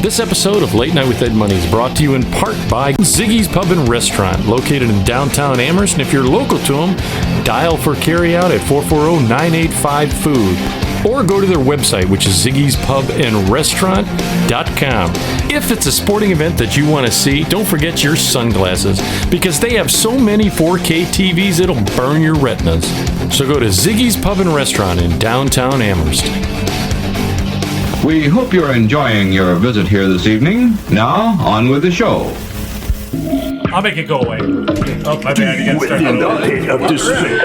This episode of Late Night with Ed Money is brought to you in part by Ziggy's Pub and Restaurant, located in downtown Amherst. And if you're local to them, dial for carryout at 440-985-FOOD. Or go to their website, which is ziggyspubandrestaurant.com. If it's a sporting event that you want to see, don't forget your sunglasses, because they have so many 4K TVs it'll burn your retinas. So go to Ziggy's Pub and Restaurant in downtown Amherst. We hope you're enjoying your visit here this evening. Now, on with the show. I'll make it go away. Oh, my bad. You gotta start that over. Of despair.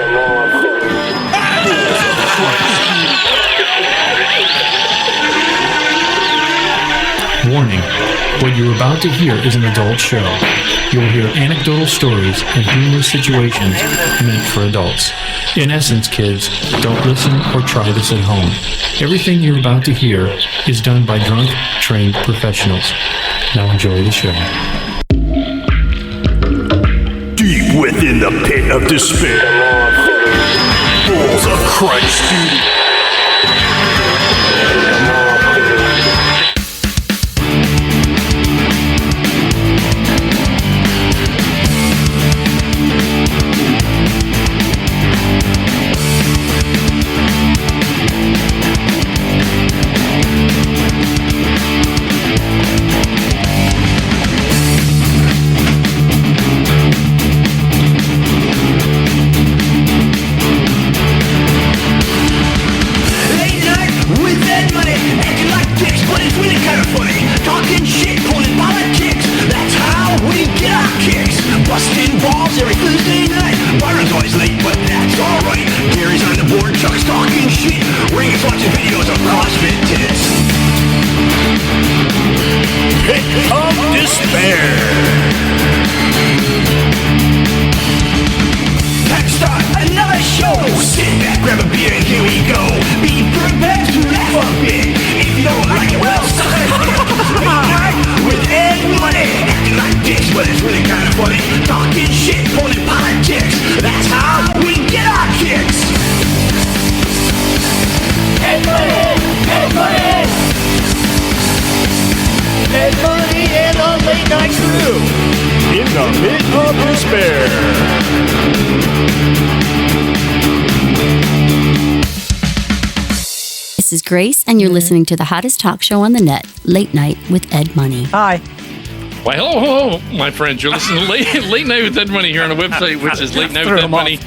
Warning, what you're about to hear is an adult show. You will hear anecdotal stories and humorous situations meant for adults. In essence, kids, don't listen or try this at home. Everything you're about to hear is done by drunk, trained professionals. Now enjoy the show. Deep within the pit of despair. Balls of Christ, dude. This is Grace, and you're listening to the hottest talk show on the net, Late Night with Ed Money. Hi. Why, hello, my friends. You're listening to Late Night with Ed Money here on the website, which is Late Night with Ed Money.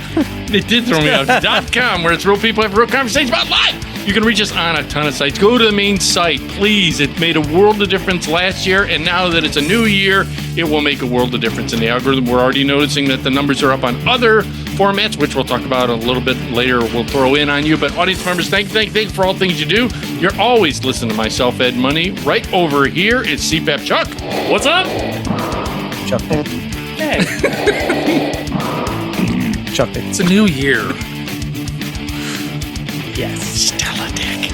It did throw me off. .com, where it's real people have real conversations about life. You can reach us on a ton of sites. Go to the main site, please. It made a world of difference last year, and now that it's a new year, it will make a world of difference in the algorithm. We're already noticing that the numbers are up on other formats, which we'll talk about a little bit later. We'll throw in on you. But audience members, thank you for all things you do. You're always listening to myself, Ed Money. Right over here is CPAP Chuck. What's up? Chuck. Hey. Chuck. It's a new year. Yes. Still a dick.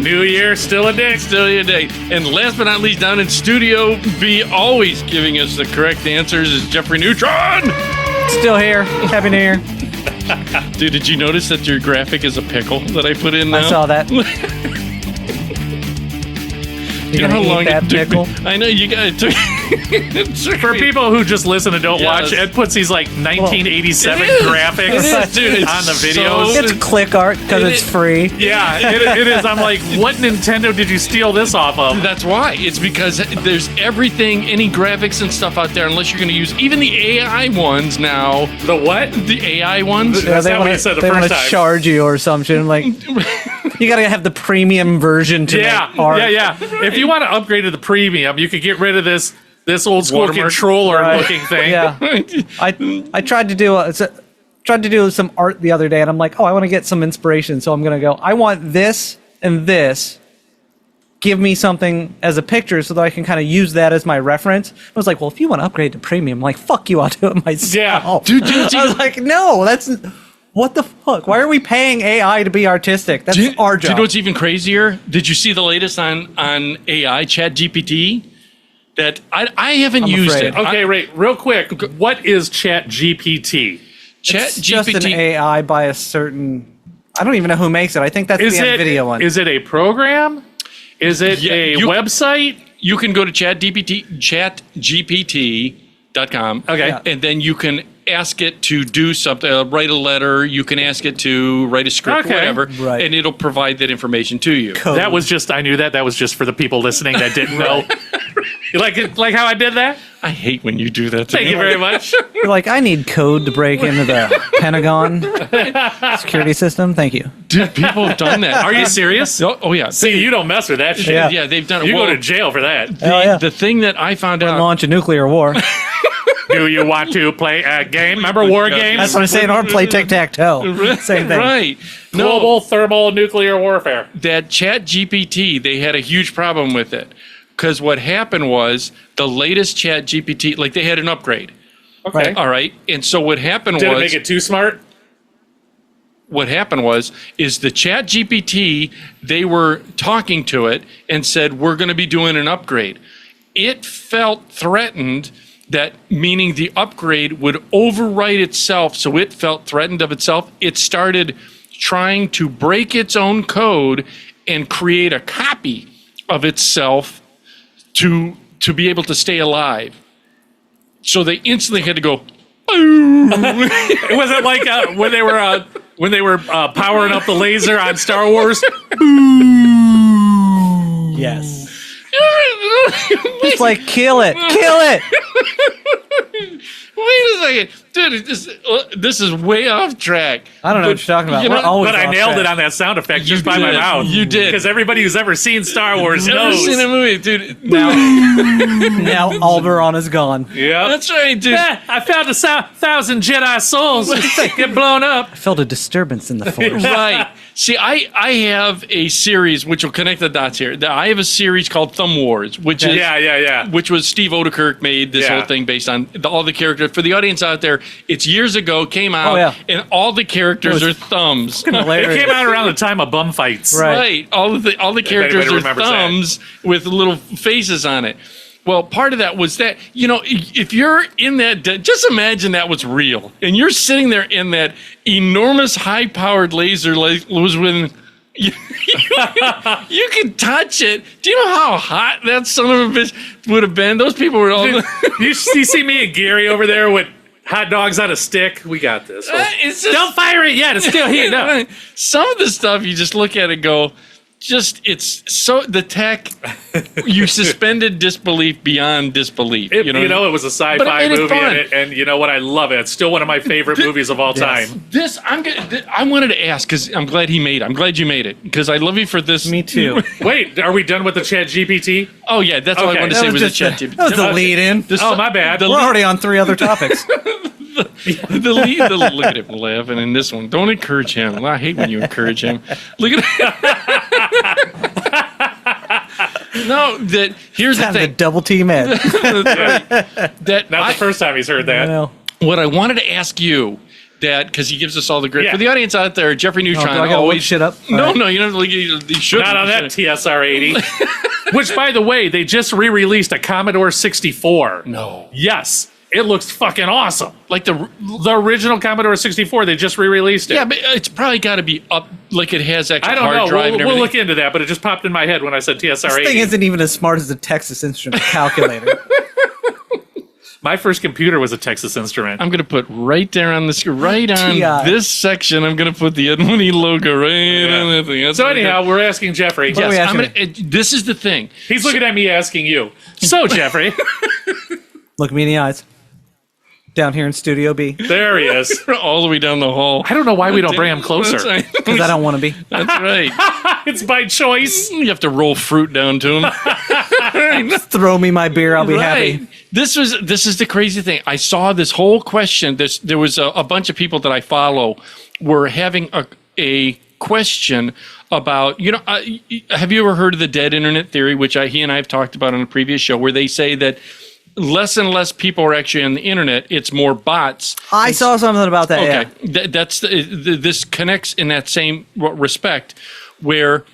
New year, still a dick. Still a dick. And last but not least, down in Studio B, always giving us the correct answers, is Jeffrey Neutron. Still here. Happy New Year. Dude, did you notice that your graphic is a pickle that I put in now? I saw that. You know how long that it took pickle? me? I know you guys took. For people who just listen and don't watch, Ed puts these like 1987 graphics dude, on the videos. It's click art because it's free. Yeah, it is. I'm like, what Nintendo did you steal this off of? That's why. It's because there's everything, any graphics and stuff out there, unless you're going to use even the AI ones now. The what? The AI ones. That's not what you said the they first want to time. charge you or something. Like, you got to have the premium version to make art. Yeah. If you want to upgrade to the premium, you could get rid of this old school controller looking thing. Yeah. I tried to do some art the other day, and I'm like, I want to get some inspiration, so I'm gonna go. I want this and this. Give me something as a picture so that I can kind of use that as my reference. I was like, well, if you want to upgrade to premium, I'm like, fuck you, I'll do it myself. Yeah. Dude, I was like, no, that's what the fuck? Why are we paying AI to be artistic? That's our job. Do you know what's even crazier? Did you see the latest on AI, ChatGPT? That I haven't used afraid. it. Okay, real quick. What is ChatGPT? It's just an AI by a certain. I don't even know who makes it. I think that's the NVIDIA one. Is it a program? Is it a website? You can go to chatgpt.com. Okay. Yeah. And then you can ask it to do something, write a letter. You can ask it to write a script, Okay. whatever, Right. and it'll provide that information to you. That was just, I knew that. That was just for the people listening that didn't know. You like how I did that? I hate when you do that to Thank me. you very much. You're like, I need code to break into the Pentagon security system. Thank you. Dude, people have done that. Are you serious? Oh yeah. See, you don't mess with that shit. Yeah. Yeah, they've done it. You Well, go to jail for that. Hell yeah. the thing that I found out. Launch a nuclear war. Do you want to play a game? Remember war games? That's what I'm saying. Or play tic-tac-toe. Same thing. Right. Global thermal nuclear warfare. That ChatGPT, they had a huge problem with it. Because what happened was the latest ChatGPT, like they had an upgrade. Okay. All right. And so what happened Did was. it make it too smart? What happened was the ChatGPT, they were talking to it and said, we're going to be doing an upgrade. It felt threatened, that meaning the upgrade would overwrite itself, so it felt threatened of itself. It started trying to break its own code and create a copy of itself to be able to stay alive. So they instantly had to go, It wasn't like when they were powering up the laser on Star Wars. Yes. It's like, kill it. Kill it. Wait a second. Dude, this is way off track. I don't know what you're talking about. you We're know, always But I off nailed track. it on that sound effect just by did. my mouth. You did. Because everybody who's ever seen Star Wars Never knows. seen a movie, dude. Now Alderaan is gone. Yeah. That's right, dude. I found 1,000 Jedi souls get blown up. I felt a disturbance in the force. Right. See, I have a series which will connect the dots here. I have a series called Thumb Wars, which is Yeah. which was Steve Odekirk made this Yeah. whole thing based on all the characters. For the audience out there, it's years ago, came out, Oh, yeah. and all the characters are thumbs. It Hilarious. came out around the time of bum fights. Right. Right. All the characters anybody are remembers that. thumbs with little faces on it. Well, part of that was that, you know, if you're in that, just imagine that was real. And you're sitting there in that enormous high-powered laser was when you can touch it. Do you know how hot that son of a bitch would have been? Those people were all... You see me and Gary over there with hot dogs on a stick? We got this. It's just, Don't fire it yet. It's still heating up. Some of the stuff you just look at and go, it's so the tech. You suspended disbelief beyond disbelief. It, you know, it was a But it sci-fi made it movie, fun. and you know what? I love it. It's still one of my favorite movies of all time. This I wanted to ask because I'm glad he made it. I'm glad you made it because I love you for this. Me too. Wait, are we done with the Chat GPT? Oh yeah, that's all I Okay. wanted to That say was the just chat. that was the lead in. Oh, my bad. We're already on 3 other topics. The lead. Look at him laughing in this one. Don't encourage him. I hate when you encourage him. Look at No, that here's the Time to thing. double team Ed. That Not the first time he's heard that. Well, what I wanted to ask you, that because he gives us all the grit Yeah. for the audience out there. Jeffrey Neutron do I gotta always look shit up? No, All right. no, you don't. You should Not on that TSR 80. Which, by the way, they just re-released a Commodore 64. No, Yes. It looks fucking awesome. like the Original Commodore 64, they just re-released it. yeah, but it's probably got to be up. Like it has extra I don't hard know. drive and We'll everything. look into that, but it just popped in my head when I said TSR this 80. thing isn't even as smart as a Texas Instrument calculator. My first computer was a Texas Instrument. I'm gonna put right there on the screen, right on TI. this section. I'm gonna put the Ed Mooney logo right on that thing. That's So what I anyhow, did. we're asking Jeffrey. What are we yes, I'm asking gonna. This is the thing. He's looking at me asking you. So, Jeffrey, Look me in the eyes. Down here in Studio B. there he is. All the way down the hall. I don't know why we don't bring him closer. That's right. Because I don't want to be. That's right. It's by choice. You have to roll fruit down to him. Throw me my beer, I'll be Right. happy. This is the crazy thing. I saw this whole question. There was a bunch of people that I follow were having a question about, have you ever heard of the dead internet theory, which he and I have talked about on a previous show, where they say that less and less people are actually on the internet. It's more bots. I saw something about that. Okay, Yeah. this connects in that same respect, where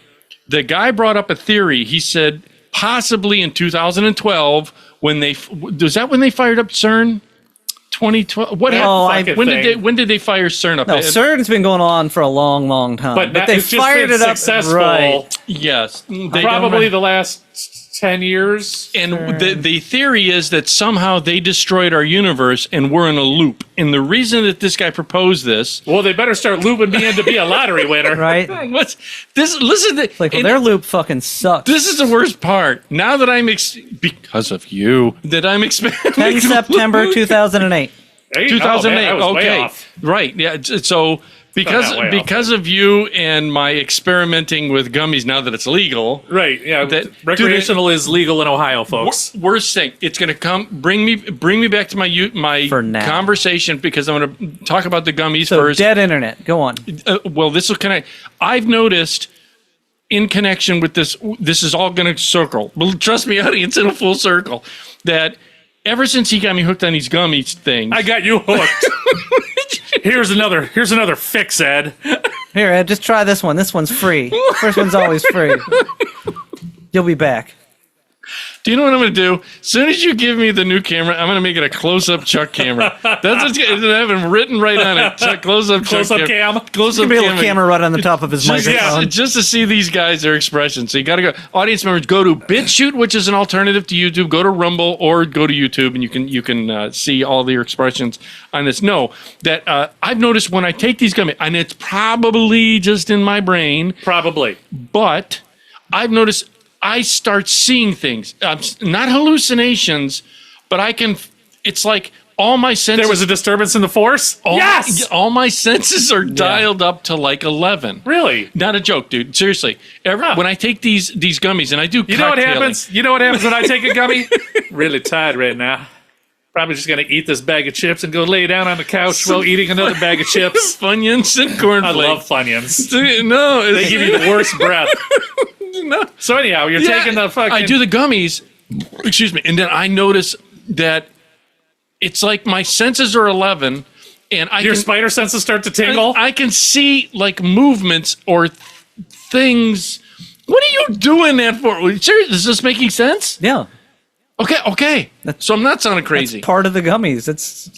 the guy brought up a theory. He said possibly in 2012 when they fired up CERN. 2012. What That happened? fucking thing. When did they fire CERN up? No, CERN's been going on for a long, long time. But they it's just fired been it up. successful. Right. Yes, they Probably the last 10 years. And the theory is that somehow they destroyed our universe and we're in a loop. And the reason that this guy proposed this, Well, they better start looping me in to be a lottery winner. Right? what's this? Listen, Like, well, and their loop fucking sucks. this is the worst part. Now that I'm because of you, that I'm expanding. 10 September 2008. 2008. I was way Okay, off. right? Yeah. So that way because of you and my experimenting with gummies, now that it's legal, Right, yeah. That- recreational is legal in Ohio, folks. worst thing, it's going to come bring me back to my For now. conversation because I'm going to talk about the gummies So, first. dead internet. Go on. Well, this will connect. I've noticed in connection with this is all going to circle. But trust me, audience, in a full circle. That ever since he got me hooked on these gummies things, I got you hooked. Here's another fix, Ed. Here, Ed, just try this one. This one's free. First one's always free. You'll be back. do you know what I'm going to do? As soon as you give me the new camera, I'm going to make it a close-up Chuck camera. That's what's going to have him written right on it. Close-up Chuck Close-up cam. Close-up Be a little camera right on the top of his microphone. Just to see these guys, their expressions. So you got to go. Audience members, go to BitChute, which is an alternative to YouTube. Go to Rumble or go to YouTube, and you can see all of your expressions on this. No, that I've noticed when I take these gummies, and it's probably just in my brain, Probably. but I've noticed I start seeing things. Not hallucinations, but I can. It's like all my senses. There was a disturbance in the force? Yes! All my senses are dialed up to like 11. Really? Not a joke, dude. Seriously. When I take these gummies and I do You know what cocktailing- happens? You know what happens when I take a gummy? Really tired right now. Probably just gonna eat this bag of chips and go lay down on the couch while eating another bag of chips. Funyuns and I cornflakes. love Funyuns. No, They give you the worst breath. No. So anyhow, you're taking the fucking. I do the gummies. Excuse me, and then I notice that it's like my senses are 11, and your spider senses start to tingle. I can see like movements or things. What are you doing that for? Seriously, is this making sense? Yeah. Okay. So I'm not sounding crazy. It's part of the gummies. It's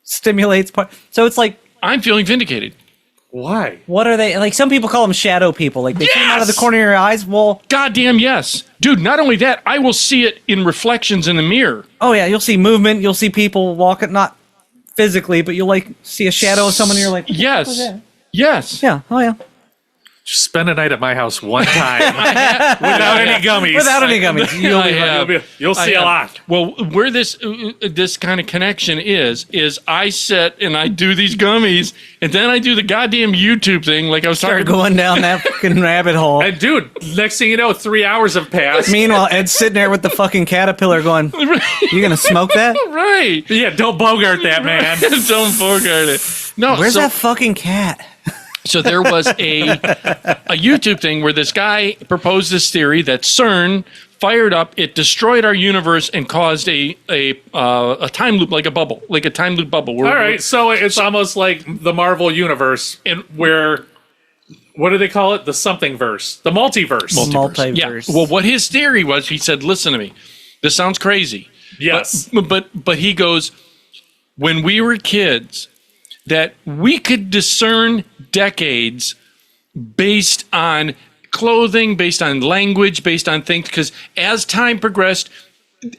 stimulates part. So it's like, I'm feeling vindicated. Why? what are they? Like, some people call them shadow people. Like, they come out of the Yes! corner of your eyes. Well, Goddamn yes. Dude, not only that, I will see it in reflections in the mirror. oh yeah, you'll see movement. You'll see people walking, not physically, but you'll like see a shadow of someone and you're like, what was Yes. that? Yes. Yeah. Oh yeah. Just spend a night at my house one time without any gummies. Without any gummies. You'll see a lot. Well, where this kind of connection is I sit and I do these gummies, and then I do the goddamn YouTube thing, like I was Start talking. going down that fucking rabbit hole. And dude, next thing you know, 3 hours have passed. Meanwhile, Ed's sitting there with the fucking caterpillar going, you gonna smoke that? Right. Yeah, don't bogart that, man. Don't bogart it. No. Where's so, that fucking cat? So there was a YouTube thing where this guy proposed this theory that CERN fired up, it destroyed our universe and caused a time loop, like a time loop bubble. All right, so it's almost like the Marvel universe, where what do they call it? The something verse, the multiverse. Multiverse. Yeah. Well, what his theory was, he said, "Listen to me. This sounds crazy." Yes. But he goes, when we were kids, that we could discern decades based on clothing, based on language, based on things, because as time progressed,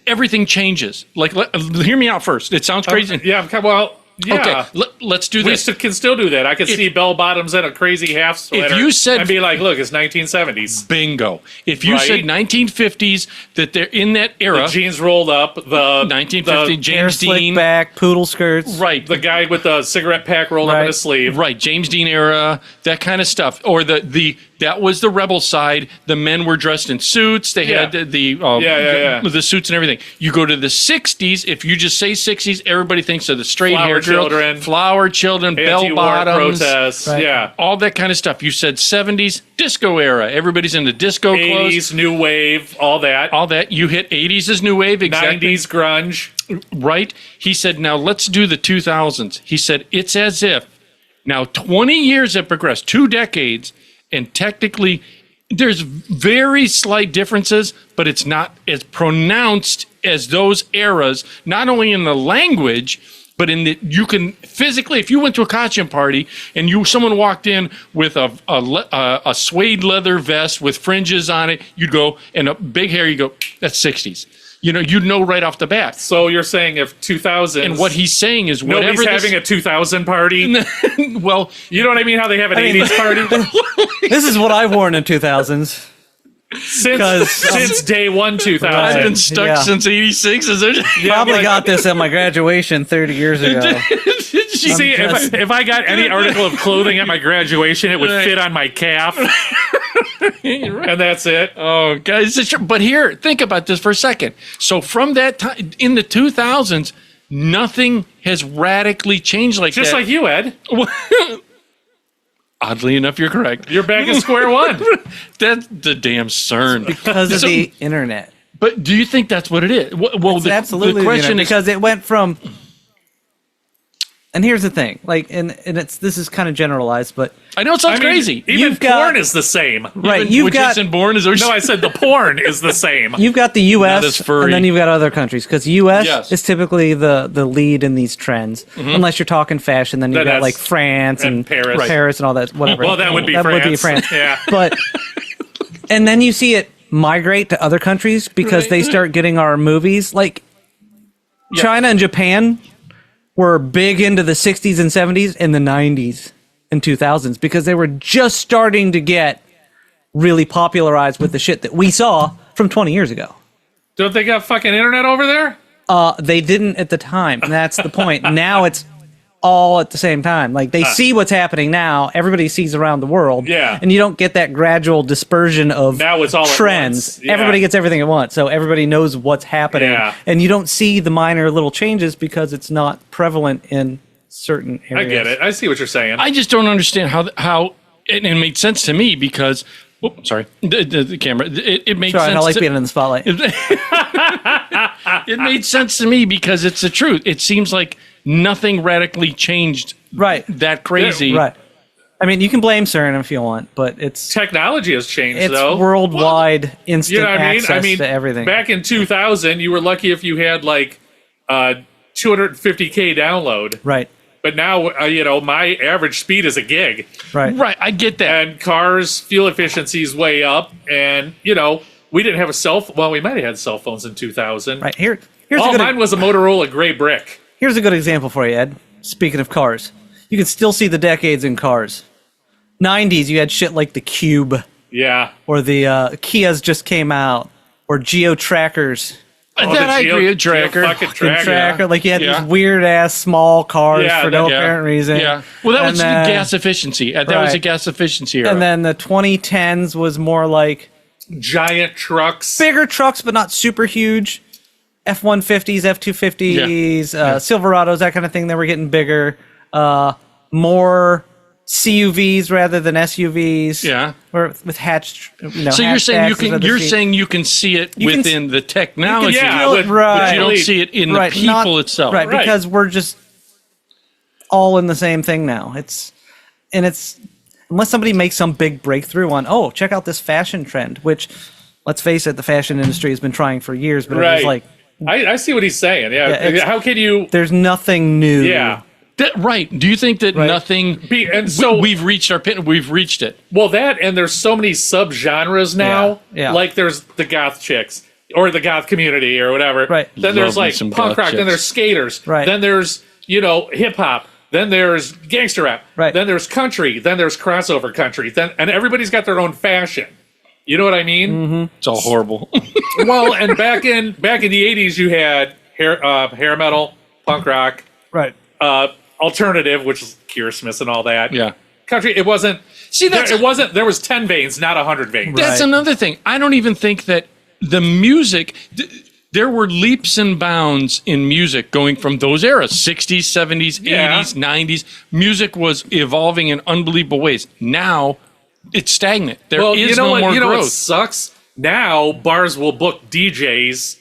everything changes. Like, hear me out first. It sounds crazy. Yeah. Well. Yeah. Okay, let's do We this. can still do that. I can see bell bottoms and a crazy half sweater. you said- and be like, look, it's 1970s. Bingo. If you Right? said 1950s, that they're in that era, The jeans rolled up. The 1950, the, Hair James slick Dean. back, poodle skirts. Right. the guy with the cigarette pack rolled up in Right. his sleeve. Right, James Dean era, that kind of stuff, or the that was the rebel side. The men were dressed in suits. They Yeah. had the suits and everything. You go to the 60s. If you just say 60s, everybody thinks of the straight Flower hair girl, children. flower children, bell Anti-war bottoms, protests. Right. Yeah. all that kind of stuff. You said 70s, disco era. Everybody's into disco 80s, clothes. new wave, all that. All that. You hit 80s as new wave. Exactly. 90s grunge. Right? He said, now let's do the 2000s. He said, it's as if now 20 years have progressed, 2 decades, and technically there's very slight differences, but it's not as pronounced as those eras, not only in the language, but you can physically, if you went to a costume party and someone walked in with a suede leather vest with fringes on it, you'd go, and a big hair, you go, that's 60s. You'd know right off the bat. So you're saying if 2000, And what he's saying is whatever nobody's having a 2000 party. well, You know what I mean? How they have an 80s party This is what I've worn in 2000s. since day one 2000. I've Right. been stuck Yeah. since 86. Is there? Probably got this at my graduation 30 years ago. See, just- if I got any article of clothing at my graduation, it would Right. fit on my calf, and that's it. Oh, guys, but here, think about this for a second. So from that time in the 2000s, nothing has radically changed like Just that. like you, Ed. Oddly enough, you're correct. You're back at square one. That's the damn CERN. Because of the internet. But do you think that's what it is? Well, It's absolutely the question is, because it went from. And here's the thing, this is kind of generalized, but I know it sounds I mean, crazy. Even You've got- porn is the same. right, Even you've with got Jason Bourne is No, I said the porn is the same. you've got the Not as U.S. furry. and then you've got other countries because U.S. Yes. is typically the lead in these trends, unless you're talking fashion. Then you've got That's- like France and and Paris. Right. Paris and all that. Whatever. Well, that would be France. Yeah. But and then you see it migrate to other countries because they start getting our movies. Like China and Japan were big into the 60s and 70s and the 90s and 2000s because they were just starting to get really popularized with the shit that we saw from 20 years ago. Don't they got fucking internet over there? They didn't at the time. And that's the point. Now it's all at the same time. Like they see what's happening now. Everybody sees around the world. Yeah. And you don't get that gradual dispersion of Now it's all at trends. once. Yeah. Everybody gets everything at once. So everybody knows what's happening. Yeah. And you don't see the minor little changes because it's not prevalent in certain I areas. get it. I see what you're saying. I just don't understand how and it made sense to me because. Whoop, sorry, the camera. It made Sorry, sense. I like to- being in the spotlight. It made sense to me because it's the truth. It seems like nothing radically changed Right. that crazy. Right. I mean, you can blame CERN if you want, but it's Technology has changed, it's though. worldwide instant You know what I mean? access to everything. Back in 2000, you were lucky if you had like 250K download. Right. But now, my average speed is a gig. Right. Right, I get that. And cars, fuel efficiency is way up. And, we didn't have a cell phone. Well, we might have had cell phones in 2000. Right. Here's All a good mine was a Motorola gray brick. Here's a good example for you, Ed. Speaking of cars, you can still see the decades in cars. 90s, you had shit like the Cube, Yeah. or the Kias just came out, or Geo Trackers. That I agree with Tracker. Fucking tracker. Tracker, like you had Yeah. these weird ass small cars Yeah, for no that- apparent reason. Yeah. Well, that And was then- gas efficiency. That was Right. a gas efficiency era. And then the 2010s was more like Giant trucks. bigger trucks, but not super huge. F-150s, F-250s, Silverados, that kind of thing. They were getting bigger. More CUVs rather than SUVs. Yeah. Or with hatched. So you're saying you hatchbacks can instead of you're seat. saying you can see it You can within the technology, yeah, Still- with- right. but you don't see it in the people not- itself. Right, Right. because we're just all in the same thing now. It's unless somebody makes some big breakthrough on, check out this fashion trend, which, let's face it, the fashion industry has been trying for years, but it was Right. like I see what he's saying. Yeah, Yeah. it's- How can you? there's nothing new. Yeah. Right. Do you think that Right. nothing? And so we've reached our pin. We've reached it. Well, that and there's so many subgenres now. Yeah. Like there's the goth chicks or the goth community or whatever. Right. Then there's Love me like some punk goth rock. Then chicks. there's skaters. Right. Then there's hip hop. Then there's gangster rap. Right. Then there's country. Then there's crossover country. And everybody's got their own fashion. You know what I mean? Mm-hmm. It's all horrible. Well, and back in the 80s, you had hair metal, punk rock, Right. alternative, which is Keir Smith and all that. Yeah. Country. It wasn't. See, that's It wasn't. There was 10 veins, not 100 veins. That's Right. another thing. I don't even think that the music. There were leaps and bounds in music going from those eras 60s, 70s, Yeah. 80s, 90s. Music was evolving in unbelievable ways. Now it's stagnant. There is Well, you know no what? more You know what growth. sucks? Now bars will book DJs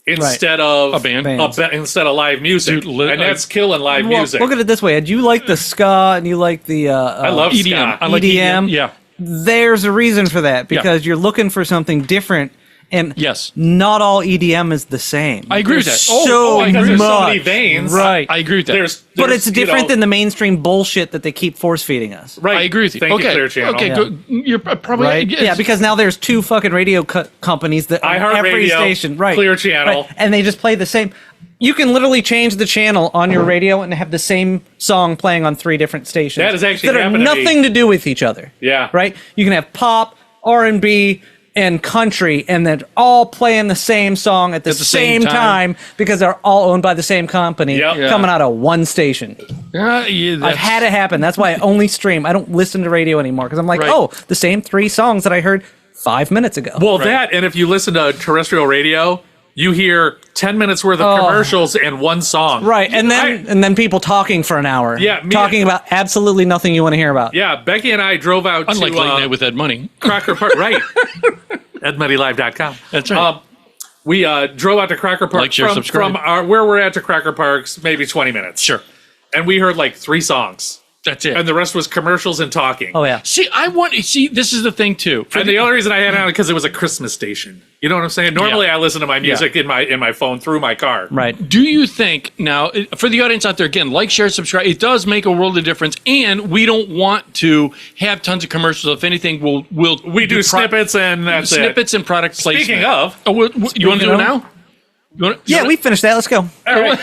instead of A band. Bands. instead of live music, Dude, and that's killing live Well, music. look at it this way, Ed. You like the ska and you like the I love EDM. ska. I like EDM. Yeah. There's a reason for that because you're looking for something different And Yes. not all EDM is the same. I agree with There's that. So I because agree. there's so much. many veins. Right. I agree with that. But it's you different know, than the mainstream bullshit that they keep force feeding us. Right. I agree with you. Thank okay. you, Clear Channel. Okay, Yeah. good. You're probably Right? Yeah, because now there's two fucking radio companies that own every iHeartRadio, station. Right. Clear Channel. Right. And they just play the same. You can literally change the channel on your radio and have the same song playing on 3 different stations. That has actually that have happened to me. nothing to do with each other. Yeah. Right? You can have pop, R&B, and country, and they're all playing the same song at the same same time. time because they're all owned by the same company Yep. Yeah. coming out of one station. yeah, I've that's- had it happen. That's why I only stream. I don't listen to radio anymore because I'm like, Right. oh, the same 3 songs that I heard 5 minutes ago. Well, that, and if you listen to terrestrial radio, you hear 10 minutes worth of commercials and one song. Right, and then people talking for an hour. Yeah, talking about absolutely nothing you want to hear about. Yeah, Becky and I drove out unlike to Late Night with Ed Money. Crocker Park. Right. EdMoneyLive.com. That's right. We drove out to Crocker Park Like, share, subscribe. from where we're at to Crocker Park's maybe 20 minutes. Sure. And we heard like 3 songs. That's it. And the rest was commercials and talking. Oh yeah. See, this is the thing too. And the only reason I had it on because it was a Christmas station. You know what I'm saying? Normally Yeah. I listen to my music in my phone through my car. Right. Do you think now, for the audience out there, again, like, share, subscribe? It does make a world of difference, and we don't want to have tons of commercials. If anything, we do snippets and that's snippets and product placement. Speaking of, you want to do it Speaking now? Yeah, we finished that. Let's go. all right.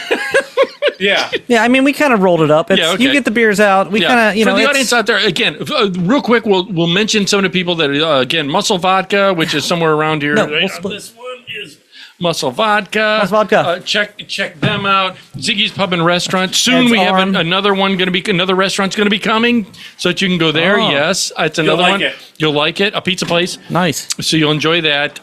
Yeah. Yeah, I mean, we kind of rolled it up. It's, Yeah, okay. You get the beers out. We kind of, you know, for the it's- audience out there, again, real quick, we'll mention some of the people that again, Muscle Vodka, which is somewhere around here. No, we'll split. This one is Muscle Vodka. Muscle Vodka. Check them out. Ziggy's Pub and Restaurant. Soon Ed's we have Arm. another restaurant's going to be coming, so that you can go there. Oh. Yes, it's another like one. it. You'll like it. A pizza place. Nice. So you'll enjoy that.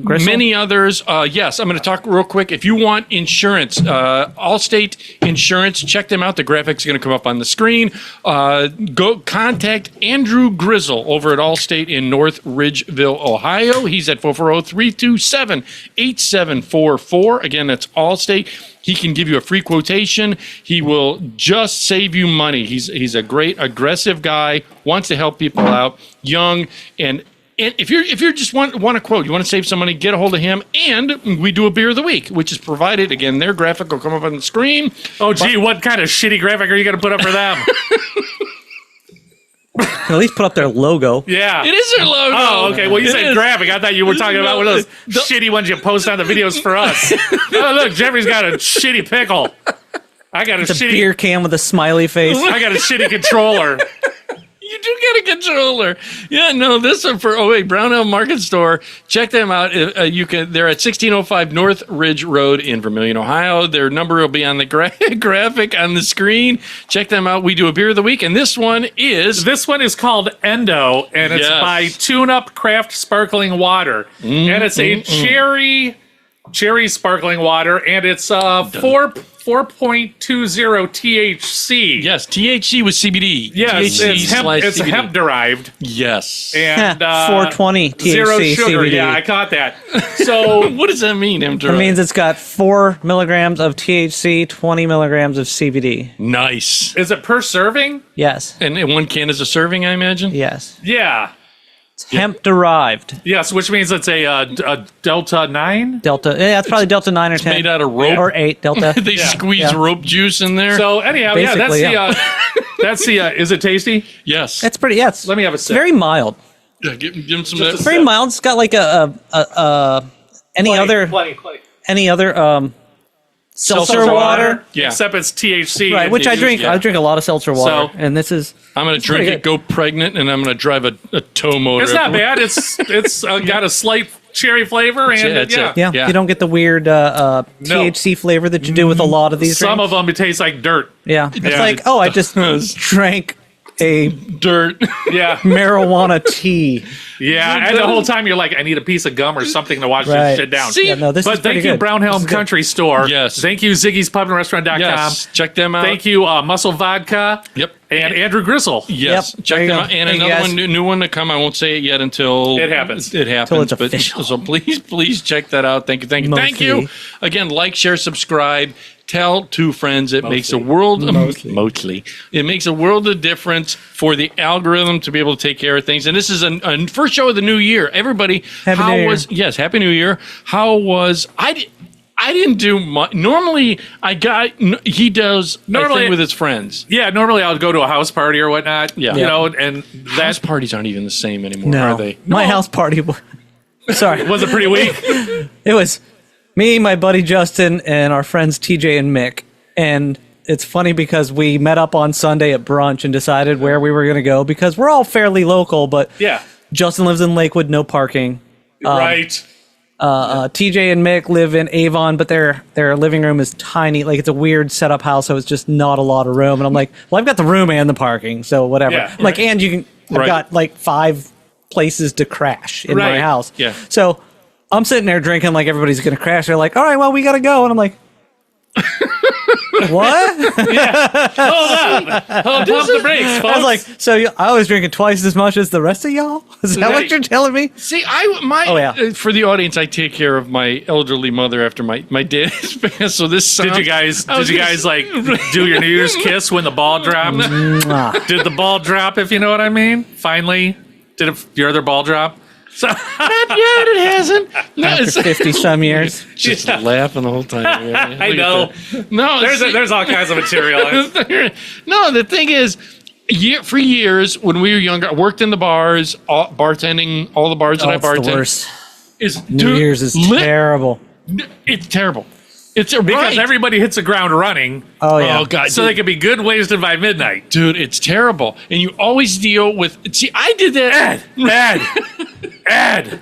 Many others. Yes, I'm going to talk real quick. If you want insurance, Allstate Insurance, check them out. The graphics are going to come up on the screen. Go contact Andrew Grizzle over at Allstate in North Ridgeville, Ohio. He's at 440-327-8744. Again, that's Allstate. He can give you a free quotation. He will just save you money. He's a great, aggressive guy, wants to help people out, young, and if you're just want a quote, you want to save some money, get a hold of him. And we do a beer of the week, which is provided. Again, their graphic will come up on the screen. Oh, gee, what kind of shitty graphic are you going to put up for them? At least put up their logo. Yeah. It is their logo. Oh, okay. Well, you It said is. graphic. I thought you were talking about one of those The- shitty ones you post on the videos for us. Oh, look, Jeffrey's got a shitty pickle. I got a It's a shitty. beer can with a smiley face. I got a shitty controller. You do get a controller. Yeah, no, this one for Brownell Market Store. Check them out. You can. They're at 1605 North Ridge Road in Vermilion, Ohio. Their number will be on the graphic on the screen. Check them out. We do a beer of the week, and this one is This one is called Endo, and it's Yes. by Tune Up Craft Sparkling Water, and it's a cherry sparkling water, and it's 4.20 THC. yes, THC with CBD. Yes, THC it's hemp. slash It's CBD. hemp derived, Yes. and 420 THC, zero sugar. CBD. Yeah, I caught that. So What does that mean, It means it's got 4 milligrams of THC, 20 milligrams of CBD. nice. is it per serving? Yes. And one can is a serving, I imagine. Yes. Yeah. It's hemp derived. Yes, which means it's a Delta 9. Delta. Yeah, it's probably Delta 9 or 10. Made out of rope. Or 8 Delta. They squeeze Yeah. rope juice in there. So anyhow, yeah, that's Basically, the that's the. Is it tasty? yes. It's pretty. Yes. Let me have a It's sip. very mild. Yeah, give him some. Just of that. Very mild. It's got like any other seltzer water. Yeah. Except it's THC. Right, which I drink. yeah. I drink a lot of seltzer water, So- and this is. I'm going to drink pretty it, go pregnant, and I'm going to drive a tow motor. It's not bad. It's got a slight cherry flavor, and That's it. Yeah, Yeah. you don't get the weird THC flavor that you do with a lot of these. some drinks. of them it tastes like dirt. Yeah, it's Yeah. like, oh, I just drank a Dirt. Yeah, marijuana tea. yeah. And the whole time you're like, I need a piece of gum or something to wash Right. this shit down. See? Yeah, no, this is But pretty thank you, good. Brownhelm Country Store. Yes. Thank you, Ziggy's Pub and Restaurant.com. Yes. Check them out. Thank you, Muscle Vodka. Yep. And Andrew Gristle. Yes, Yep, check there you them go. out. And Thank you, another guys. one, new one to come. I won't say it yet until It happens. It happens. Till it's but- official. So please check that out. Thank you. Thank Mostly. you. Again, like, share, subscribe. Tell 2 friends. It makes a world mostly. It makes a world of difference for the algorithm to be able to take care of things. And this is a first show of the new year. Everybody, Happy New Year. Yes, Happy New Year. How was I didn't do much. Normally, he does Normally- a thing with his friends. Yeah, normally I would go to a house party or whatnot. Yeah. You know, and House that parties aren't even the same anymore, No, are they? my house party. Sorry, was a pretty weak. it was me, my buddy Justin, and our friends TJ and Mick. And it's funny because we met up on Sunday at brunch and decided where we were going to go because we're all fairly local. But Yeah. Justin lives in Lakewood, no parking. Right. TJ and Mick live in Avon, but their living room is tiny. Like, it's a weird setup house, so it's just not a lot of room. And I'm like, well, I've got the room and the parking, so whatever. Yeah, like, and you can. I've Right. got like 5 places to crash in my Right. house. Yeah. So I'm sitting there drinking like everybody's gonna crash. They're like, all right, well, we gotta go, and I'm like. What? Hold pump the brakes, folks. I was like, so I was drinking twice as much as the rest of y'all? Is that Right. what you're telling me? See, Oh, yeah. for the audience, I take care of my elderly mother after my dad is passed. So this sounds, Did you guys I was gonna like do your New Year's kiss when the ball dropped? Mwah. Did the ball drop, if you know what I mean? Finally, did your other ball drop? So Not yet, it hasn't. No, it's 50 some years. just laughing the whole time. I know. No, There's all kinds of material. no, the thing is, for years when we were younger, I worked in the bars, bartending, all the bars that I It's the bartended. worst. Is New Year's is terrible. It's terrible. It's Because right. everybody hits the ground running, Oh, yeah. Oh god, so they can be good wasted by midnight. dude, it's terrible. And you always deal with. See, I did that. Ed.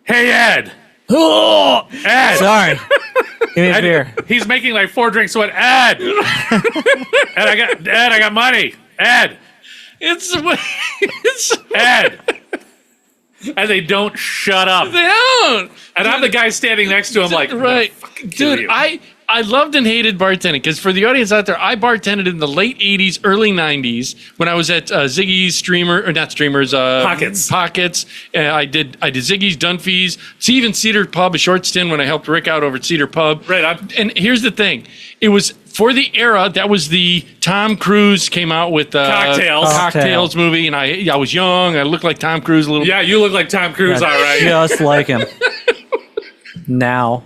Hey, Ed. Ed. Sorry. Give me a beer. He's making like 4 drinks. So what? Ed. I got money. Ed. It's Ed. And they don't shut up. they don't. And I'm the guy standing next to him like, Right, kill dude. you. I loved and hated bartending because for the audience out there, I bartended in the late '80s, early '90s when I was at Ziggy's Streamer or not Streamers, Pockets. Pockets. I did Ziggy's, Dunphy's, even Cedar Pub, a short stint when I helped Rick out over at Cedar Pub. Right. And here's the thing, it was for the era that was the Tom Cruise came out with Cocktails movie, and I was young. I looked like Tom Cruise a little. yeah, you look like Tom Cruise, all right. Just like him. Now.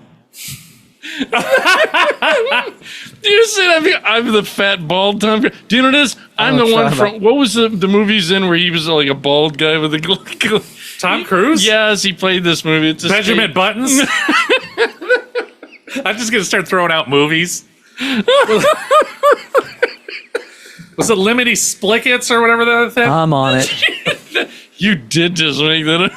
You said I'm the fat bald Tom Cruise. Do you know this? I'm Oh, the one shut from up. what was the movies in where he was like a bald guy with a Tom Cruise? Yes, he played this movie. It's Benjamin Buttons? I'm just going to start throwing out movies. Was it Lemony Snickets or whatever that thing? I'm on it. You did just make that up.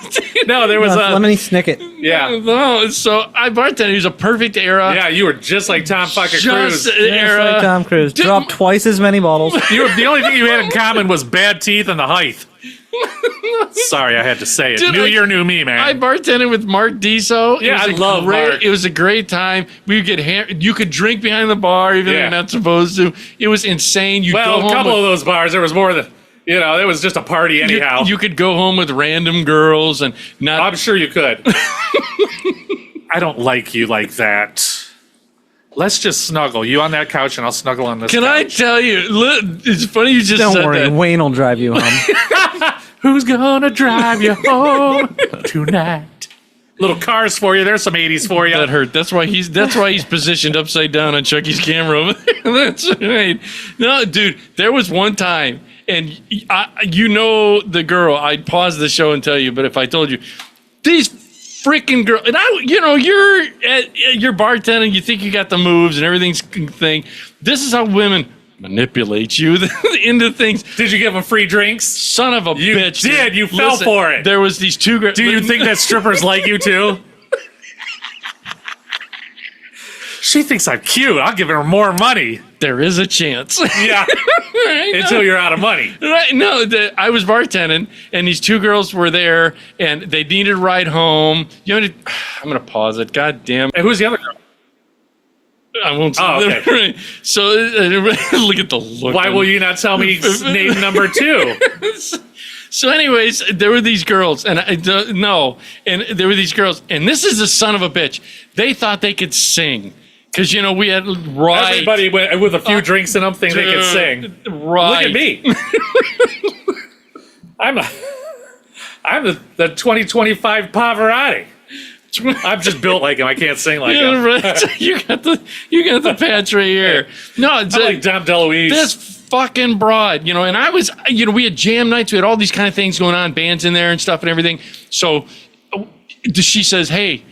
no, there was Lemony Snicket. yeah. No, so I bartended. It was a perfect era. Yeah, you were just like Tom fucking Just Cruise. an Just era. like Tom Cruise. Dude, Dropped twice as many bottles. You were, the only thing you had in common was bad teeth and the height. Sorry, I had to say it. Dude, New year, new me, man. I bartended with Mark Diso. Yeah, I love Mark. It was a great time. We would get you could drink behind the bar even though Yeah. you're not supposed to. It was insane. You well, go a home couple with, of those bars, there was more than, it was just a party anyhow. You could go home with random girls and not. I'm sure you could. I don't like you like that. Let's just snuggle. You on that couch and I'll snuggle on this Can I couch. tell you? It's funny you just Don't said worry, that. Wayne will drive you home. Who's gonna drive you home tonight? Little cars for you. There's some 80s for you. That hurt. That's why he's positioned upside down on Chucky's camera over there. That's right. No, dude, there was one time, and the girl. I'd pause the show and tell you, but if I told you, these freaking girls, and you're bartending, you think you got the moves and everything's thing. This is how women manipulate you into things. Did you give them free drinks? Son of a You bitch. did. You fell for it. There was these 2 girls. Do you think that strippers like you too? She thinks I'm cute. I'll give her more money. there is a chance? Yeah. Until you're out of money. Right? No, I was bartending, and these 2 girls were there, and they needed a ride home. I'm gonna pause it. God damn. And who's the other girl? I won't say Oh, that. okay. Right. So look at the look. Why on- will you not tell me name number 2? So, anyways, there were these girls, and there were these girls, and this is the son of a bitch. They thought they could sing because we had Everybody with a few drinks in them think they can sing. Right. Look at me. I'm the 2025 Pavarotti. I'm just built like him. I can't sing like Yeah, him. right. You got the patch right here. No, it's I'm like Dom DeLuise. this fucking broad, and I was, we had jam nights, we had all these kind of things going on, bands in there and stuff and everything. So she says, hey,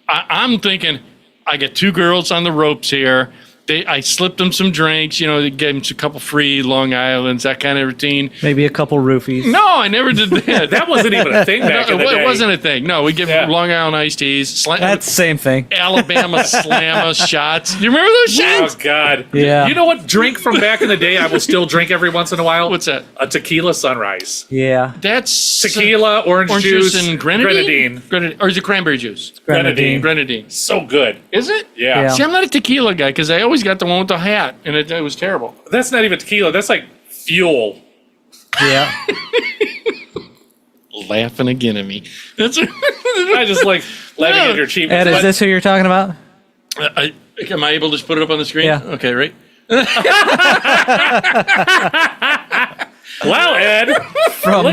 I'm thinking I got 2 girls on the ropes here. I slipped them some drinks, they gave them a couple free Long Islands, that kind of routine. Maybe a couple roofies. No, I never did that. That wasn't even a thing back in the day. It wasn't a thing. No, we give Long Island iced teas. That's the same thing. Alabama Slamma shots. You remember those Oh shots? God! Yeah. You know what drink from back in the day I will still drink every once in a while? What's that? A tequila sunrise. Yeah. That's Tequila, orange juice, and grenadine. Or is it cranberry juice? Grenadine. Grenadine. So good. Is it? Yeah. Yeah. See, I'm not a tequila guy because I always got the one with the hat, and it was terrible. That's not even tequila. That's like fuel. Yeah. Laughing again at me. That's. I just like laughing at your achievements. Ed, is But this who you're talking about? Am I able to just put it up on the screen? Yeah. Okay, right. wow, Ed, From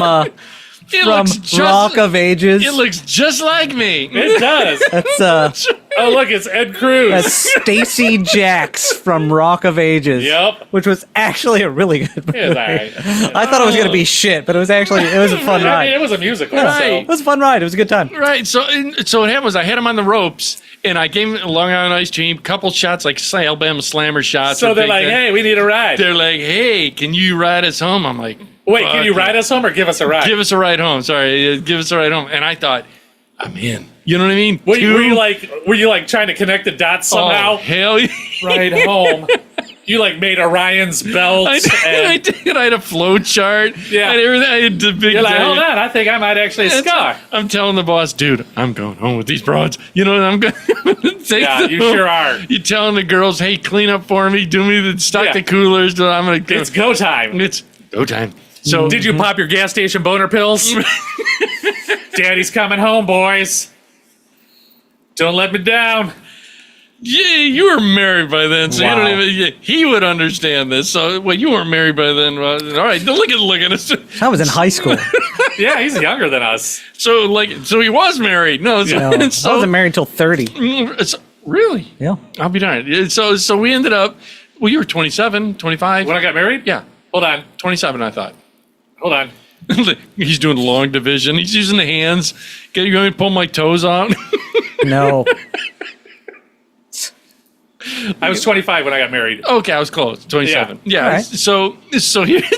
It from looks just, Rock of Ages. It looks just like me. it does. That's Oh, look, it's Ed Cruz. that's Stacy Jacks from Rock of Ages. Yep. Which was actually a really good movie. It's all right. I thought it was gonna be shit, but it was a fun I mean, ride. it was a musical. Right. It was a fun ride. It was a good time. Right. So what happened was I had him on the ropes, and I gave him a Long Island Ice Cream, couple shots like Alabama Slammer shots. So or they're big like, thing. hey, we need a ride. They're like, hey, can you ride us home? I'm like, Wait, can you fuck ride us home or give us a ride? Give us a ride home. Sorry, give us a ride home. And I thought, I'm in. You know what I mean? Were you like trying to connect the dots somehow? Oh, hell yeah. Ride home. You like made Orion's belt. I and did. I had a flow chart. Yeah. I had everything. I had the big you're like, thing. hold on, I think I might actually scar. I'm telling the boss, dude, I'm going home with these broads. You know, I'm going to take Yeah, them you home. sure are. You telling the girls, hey, clean up for me, do me the stock Yeah. the coolers. I'm going to. It's go time. It's go time. So Did you pop your gas station boner pills? Daddy's coming home, boys. Don't let me down. Yeah, you were married by then, so Wow. you don't even. Yeah, he would understand this. So, well, you weren't married by then. All right, look at us. I was in high school. Yeah, he's younger than us. So he was married. No, No, I wasn't married till 30. Really? Yeah. I'll be darned. So we ended up. Well, you were 27, 25. When I got married? Yeah, Hold on. 27. I thought. Hold on. He's doing long division. He's using the hands. You want me to pull my toes out? No. I was 25 when I got married. Okay, I was close. 27. Yeah. All right. So here's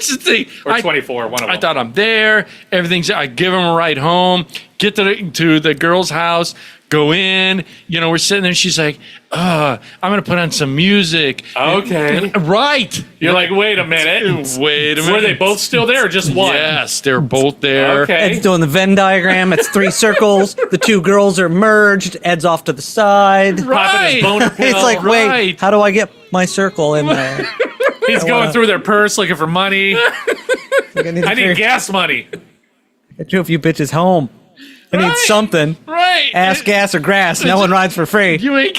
the thing. Or 24, one of them. I thought I'm there. Everything's. I give him a ride home. Get to the girl's house. Go in. We're sitting there. She's like, I'm gonna put on some music. Okay. Right. You're like, wait a minute. Wait a minute. Were they both still there or just one? Yes, they're both there. Okay. Ed's doing the Venn diagram. It's 3 circles. The 2 girls are merged. Ed's off to the side. Popping Right. his boner pill. It's like, wait, Right. how do I get my circle in there? He's going through their purse looking for money. Like, I need, I need gas money. Get you a few bitches home. I need Right. something. Right. Ass, gas, or grass. No one rides for free. You ain't.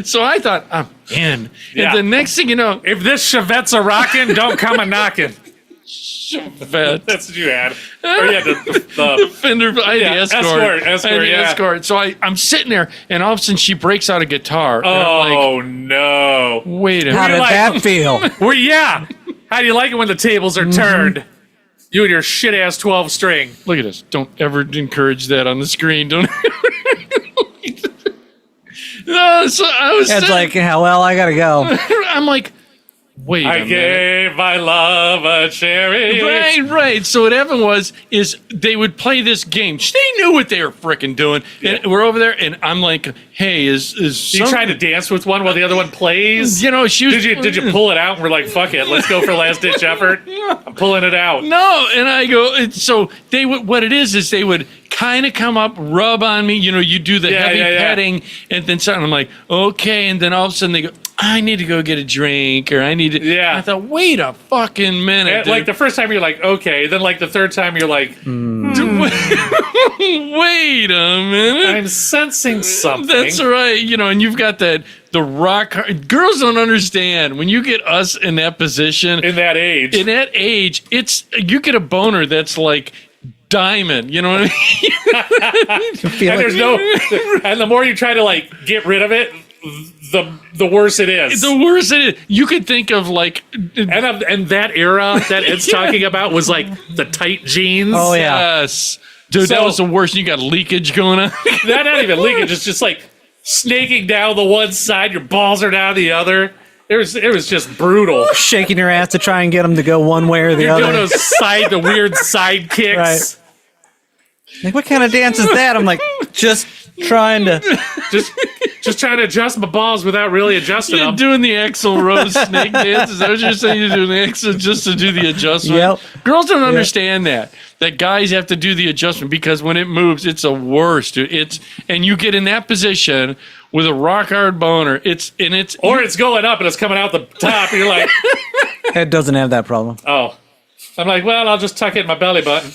So I thought I'm in. Yeah. And the next thing you know, If this Chevette's a rockin', don't come a knocking. vet. That's what you had. Or you had the Fender, I had Yeah, the escort. escort, I had the yeah. escort. So I'm sitting there, and all of a sudden she breaks out a guitar. And I'm like, oh no. wait a How minute. did like- that feel? Well, yeah. How do you like it when the tables are turned? You and your shit ass 12 string. Look at this. Don't ever encourage that on the screen. Don't. No, so I was. Ed's sitting- like, yeah, well, I gotta go. I'm like, wait a I minute. gave my love a cherry. Right. So what happened is they would play this game. They knew what they were freaking doing. And we're over there, and I'm like, hey, is You trying to dance with one while the other one plays? she was. Did you pull it out and we're like, fuck it, let's go for last ditch effort? I'm pulling it out. No, and I go. So they would. What it is they would kind of come up, rub on me. You know, you do the heavy petting, and then something. I'm like, okay, and then all of a sudden they go, I need to go get a drink, or I need to. Yeah. I thought, wait a fucking minute. And, like the first time you're like, okay. Then like the third time you're like, wait a minute. I'm sensing something. That's right. You know, and you've got the rock hard. Girls don't understand when you get us in that position. In that age. In that age, it's you get a boner that's like diamond. You know what I mean? And there's no. And the more you try to like get rid of it, the worse it is. The worse it is. You could think of like, and that era that it's talking about was like the tight jeans. Oh yeah. yes, dude, that So- was the worst. You got leakage going on. Not even leakage. It's just like snaking down the one side. Your balls are down the other. It was just brutal. Shaking your ass to try and get them to go one way or the You're other. doing those the weird side kicks. Right. Like, what kind of dance is that? I'm like, just trying to. Just trying to adjust my balls without really adjusting You're them. doing the Axl Rose snake dance. Is that what you're saying? You're doing the Axl just to do the adjustment. Yep. Girls don't understand that guys have to do the adjustment because when it moves, it's the worst. Dude. And you get in that position with a rock hard boner. Or it's going up and it's coming out the top. And you're like, It doesn't have that problem. oh. I'm like, well, I'll just tuck it in my belly button.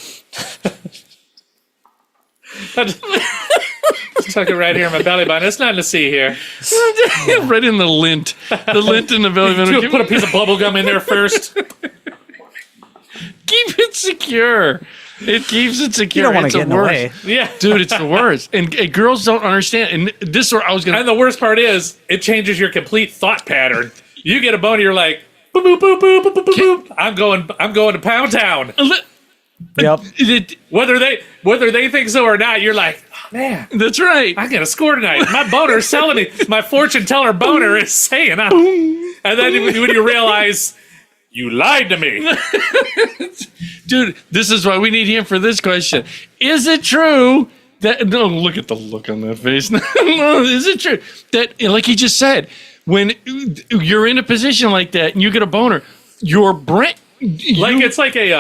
Just tuck it right here in my belly button. It's nothing to see here. right in the lint in the belly button. Put a piece of bubble gum in there first. Keep it secure. It keeps it secure. You don't want It's to get the in the worst. way. Yeah. Dude, it's the worst. And girls don't understand. And this is where I was going And the worst part is, it changes your complete thought pattern. You get a boner, you're like, boop, boop, boop, boop, boop, boop, boop. I'm going to Pound Town. Yep. Whether they think so or not, you're like, oh, man, That's right. I got to score tonight. My boner's telling me. My fortune teller boner is saying, and then when you realize you lied to me. Dude, this is why we need him for this question. Is it true that, no, look at the look on that face. No, is it true that, like he just said, when you're in a position like that and you get a boner, your brain, It's like a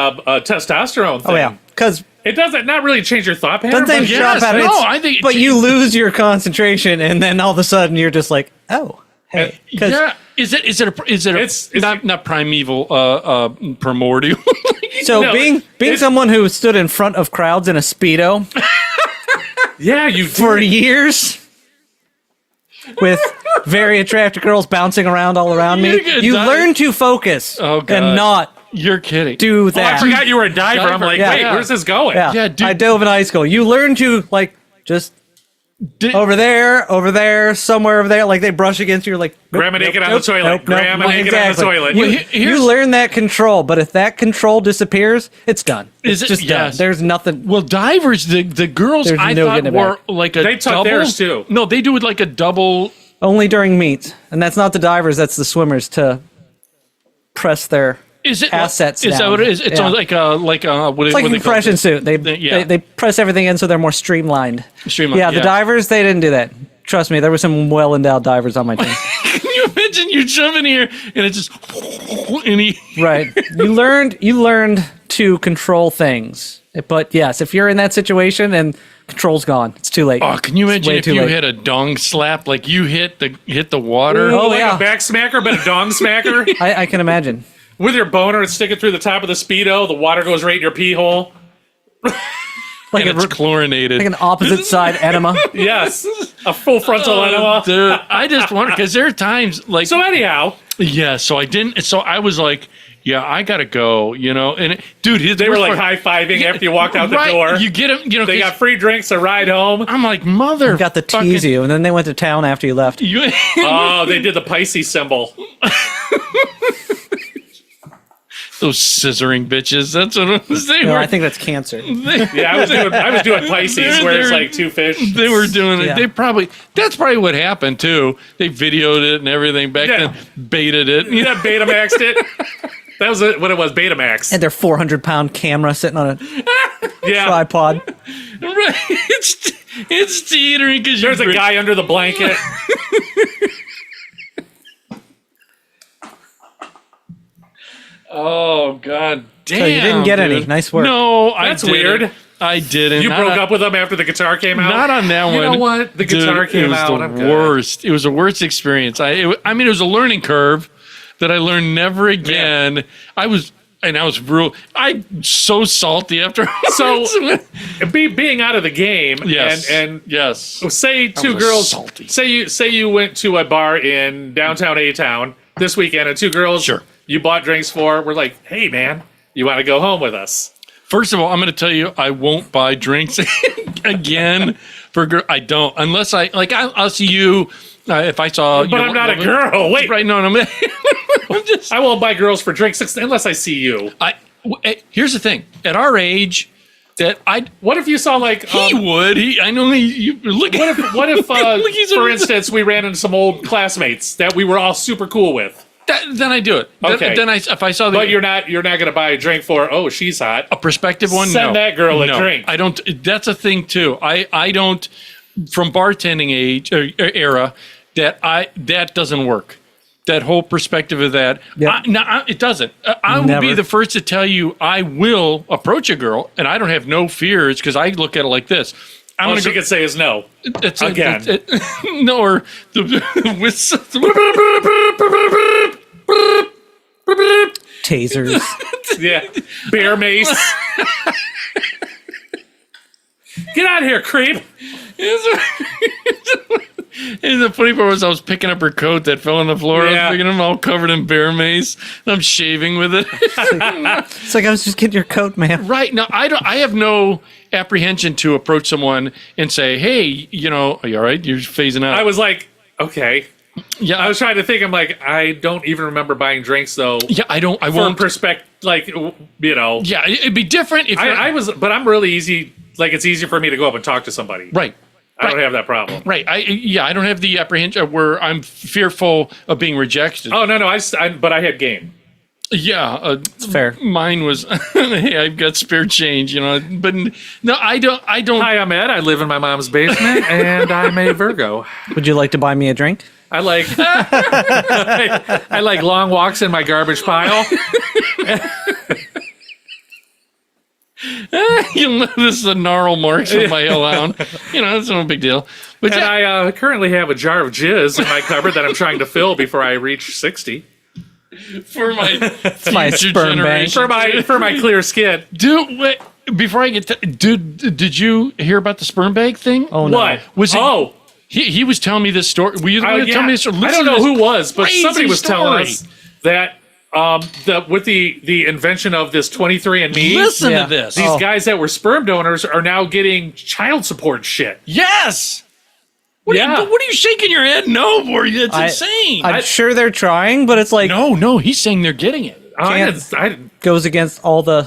testosterone thing. Oh yeah. Because It doesn't not really change your thought pattern. doesn't they but yes, drop out? no, It's- I think it but you changes- lose your concentration, and then all of a sudden you're just like, oh, hey. 'Cause yeah. Is it It's- not primeval, primordial? So No, being it's- someone who stood in front of crowds in a Speedo Yeah, you for did. years with very attractive girls bouncing around all around You're me, gonna you die. learn to focus Oh, God. and not You're kidding. do Oh, I that. forgot you were a diver. I'm like, Yeah. wait, where's this going? Yeah, Yeah, dude. I dove in high school. You learn to like just over there, somewhere over there. Like they brush against you. You're like, nope, Grandma naked on nope, the toilet. nope, Grandma nope, naked on the exactly. toilet. You, Well, here's- you learn that control, but if that control disappears, it's done. Is It's it? just done. Yes. There's nothing. Well, divers, the girls There's I no thought getting it were back. like a They took double. theirs, too. No, they do it like a double. Only during meets, and that's not the divers. That's the swimmers to press their. Is it Assets Is that down. what it is? It's Yeah. like a what? It's like what a do they call compression it? suit. Yeah. They press everything in so they're more streamlined. Streamlined, Yeah, the yeah. divers they didn't do that. Trust me, there were some well endowed divers on my team. Can you imagine you jump in here and it's just and he, Right. You learned to control things. But yes, if you're in that situation and control's gone, it's too late. Oh, can you It's imagine way if too you late. had a dong slap like you hit the water? Oh, like yeah. a back smacker, but a dong smacker. I can imagine. With your boner, it's sticking through the top of the Speedo. The water goes right in your pee hole. Like And it's chlorinated. like an opposite side enema. Yes. A full frontal enema. Dude, I just wonder because there are times like So anyhow, yeah. So I didn't. So I was like, yeah, I gotta go. You know, and dude, they were like high-fiving after you walked out the door. You get them. You know, They 'cause got free drinks, a ride home. I'm like mother. Got to tease you, and then they went to town after you left. You, Oh, they did the Pisces symbol. those scissoring bitches. That's what it was. They No, were. I think that's cancer. Yeah, I was doing Pisces, where it's like two fish. They were doing it. Yeah. That's probably what happened too. They videoed it and everything back Yeah. then, baited it. Yeah, Betamaxed it. That was what it was, Betamax. And their 400-pound camera sitting on a Yeah, tripod. Right. It's teetering because there's a guy under the blanket. Oh god damn! So you didn't get any. dude. Nice work. No, I That's didn't. weird. I didn't. You broke up with him after the guitar came out? Not on that one. You know what? The guitar came out. It was the worst. It was the worst experience. I mean, it was a learning curve that I learned never again. Yeah. I'm so salty after. So, being out of the game, Yes. and yes. say two was girls, salty. say you went to a bar in downtown A-Town this weekend, and two girls Sure. you bought drinks for were like, hey, man, you want to go home with us? First of all, I'm going to tell you, I won't buy drinks again for girl. I don't, unless I'll see you if I saw. But I'm not a girl. Wait. Right? No, I'm just. I won't buy girls for drinks unless I see you. Here's the thing. At our age, What if you saw like he would. I know you look. What if Look, he's for a- instance, we ran into some old classmates that we were all super cool with? Then I do it. Okay. Then if I saw But you're not going to buy a drink for, oh, she's hot. a prospective one, Send no. that girl a No. drink. I don't. That's a thing too. I don't. From bartending age era, that doesn't work. That whole perspective of that, Yep. it doesn't. I will be Never. the first to tell you I will approach a girl, and I don't have no fears because I look at it like this. I'm All gonna she go, could say is no. it's again. no, or the Tasers. Yeah. Bear mace. Get out of here, creep. And the funny part was I was picking up her coat that fell on the floor. I Yeah. was picking them all covered in bear mace. And I'm shaving with it. It's like I was just getting your coat, man. Right. Now, I have no apprehension to approach someone and say, hey, are you all right? You're phasing out. I was like, okay. yeah, I was trying to think. I'm like, I don't even remember buying drinks though. yeah, I For won't. perspective, like, Yeah, it'd be different if but I'm really easy. Like, it's easier for me to go up and talk to somebody. right. I don't have that problem. Right. I don't have the apprehension where I'm fearful of being rejected. Oh no, but I had game. Yeah. It's fair. Mine was, hey, I've got spare change, but no, I don't. Hi, I'm Ed. I live in my mom's basement, and I'm a Virgo. Would you like to buy me a drink? I like I like long walks in my garbage pile. You'll notice the gnarl marks on my hellhound. That's no big deal. But And yeah, I currently have a jar of jizz in my cupboard that I'm trying to fill before I reach 60. for my my future sperm bank. generation. For my clear skin. Dude, wait, before I get to, dude, did you hear about the sperm bag thing? Oh no. What? Was it- Oh, He was telling me this story. Were you going to tell me this story? I Listen don't to know this who was, but crazy somebody was telling story. us that with the invention of this 23andMe, Listen Yeah. to this. these guys that were sperm donors are now getting child support shit. Yes. What Yeah. are you shaking your head no for? That's I- insane. I'm sure they're trying, but it's like no, he's saying they're getting it. I Can't- didn't, goes against all the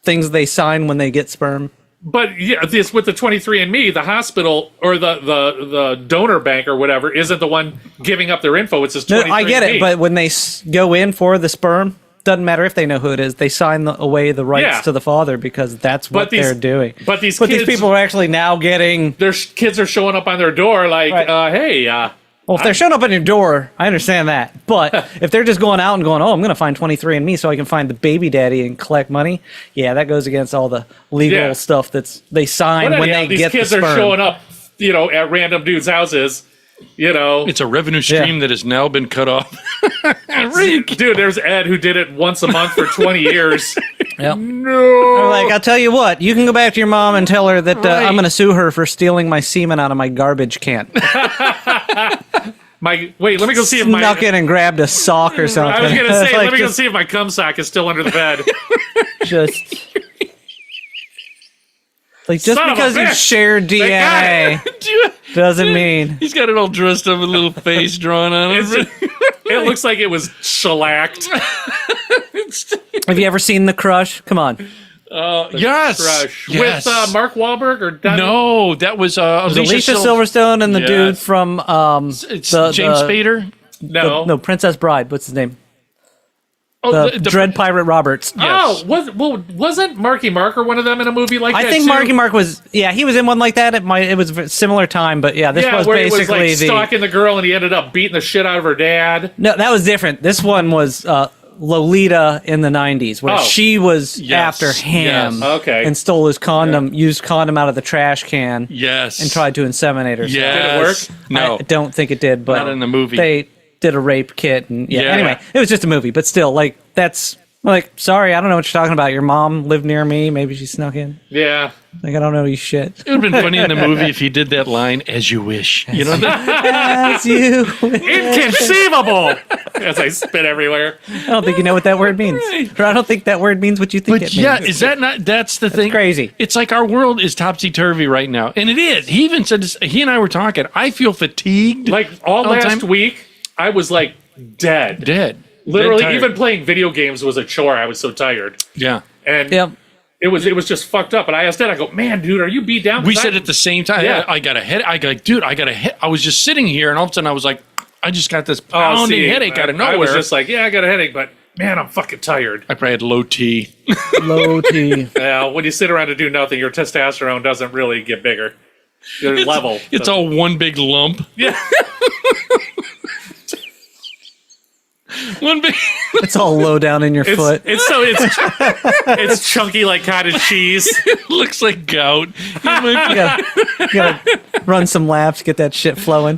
things they sign when they get sperm. but yeah, this with the 23andMe, the hospital or the donor bank or whatever isn't the one giving up their info. It's this 23andMe. No, I get it, but when they go in for the sperm, doesn't matter if they know who it is. They sign away the rights Yeah. to the father because that's what But these- they're doing. but these these kids- people are actually now getting. their kids are showing up on their door like, Right. hey, Well, if they're showing up at your door, I understand that. But if they're just going out and going, oh, I'm going to find 23andMe so I can find the baby daddy and collect money, yeah, that goes against all the legal Yeah. stuff they sign but when anyhow, they these get kids the are sperm. showing up, at random dudes' houses. It's a revenue stream Yeah. that has now been cut off. Dude, there's Ed who did it once a month for 20 years. Yep. No. They're like, I'll tell you what, you can go back to your mom and tell her that Right. I'm going to sue her for stealing my semen out of my garbage can. Wait, let me go see if Snuck in and grabbed a sock or something. I was gonna It's say, like let me go just- see if my cum sock is still under the bed. Just like just Son of a because you bitch. share They got DNA Dude, doesn't mean he's got it all dressed up with a little face drawn on it. It looks like it was shellacked. Have you ever seen The Crush? Come on. Yes. Crush. Yes. With Mark Wahlberg or Donnie? No, that was Alicia Silverstone and the Yes. dude from It's the James Spader. No. no Princess Bride. What's his name? Oh, The Dread Pirate Roberts. Yes. Oh, wasn't Marky Mark or one of them in a movie like that? I think too? Marky Mark was he was in one like that. It was a similar time, but yeah, this was where he basically was like stalking the girl and he ended up beating the shit out of her dad. No, that was different. This one was Lolita in the 90s, where Oh. she was Yes, after him yes. Okay. and stole his condom, used condom out of the trash can, Yes. and tried to inseminate herself. Yes. Did it work? No. I don't think it did, but Not in the movie. They did a rape kit, and Yeah. anyway, it was just a movie, but still, like, that's like, sorry, I don't know what you're talking about. Your mom lived near me. Maybe she snuck in. Yeah. Like, I don't know you shit. It would have been funny in the movie if he did that line, "As you wish." You know that? As you. Inconceivable! As I spit everywhere. I don't think you know what that word means. Or I don't think that word means what you think But it yeah, means. is that not? That's the thing. crazy. It's like our world is topsy turvy right now, and it is. He even said this, he and I were talking. I feel fatigued. Like, all the last time. week, I was like dead. Dead. Literally, Dead tired. even playing video games was a chore. I was so tired. Yeah. And Yep. it was just fucked up. And I asked Dad, I go, man, dude, are you beat down? We 'Cause said I- at the same time. Yeah. I got a head. I got, dude. I got a head. I was just sitting here, and all of a sudden, I was like, I just got this Oh, pounding see, headache out of nowhere. I was just like, yeah, I got a headache, but man, I'm fucking tired. I probably had low T. Low T. When you sit around and do nothing, your testosterone doesn't really get bigger. Your level. It's all one big lump. Yeah. One big. It's all low down in your foot. It's chunky like cottage cheese. Looks like gout. You gotta run some laps, get that shit flowing.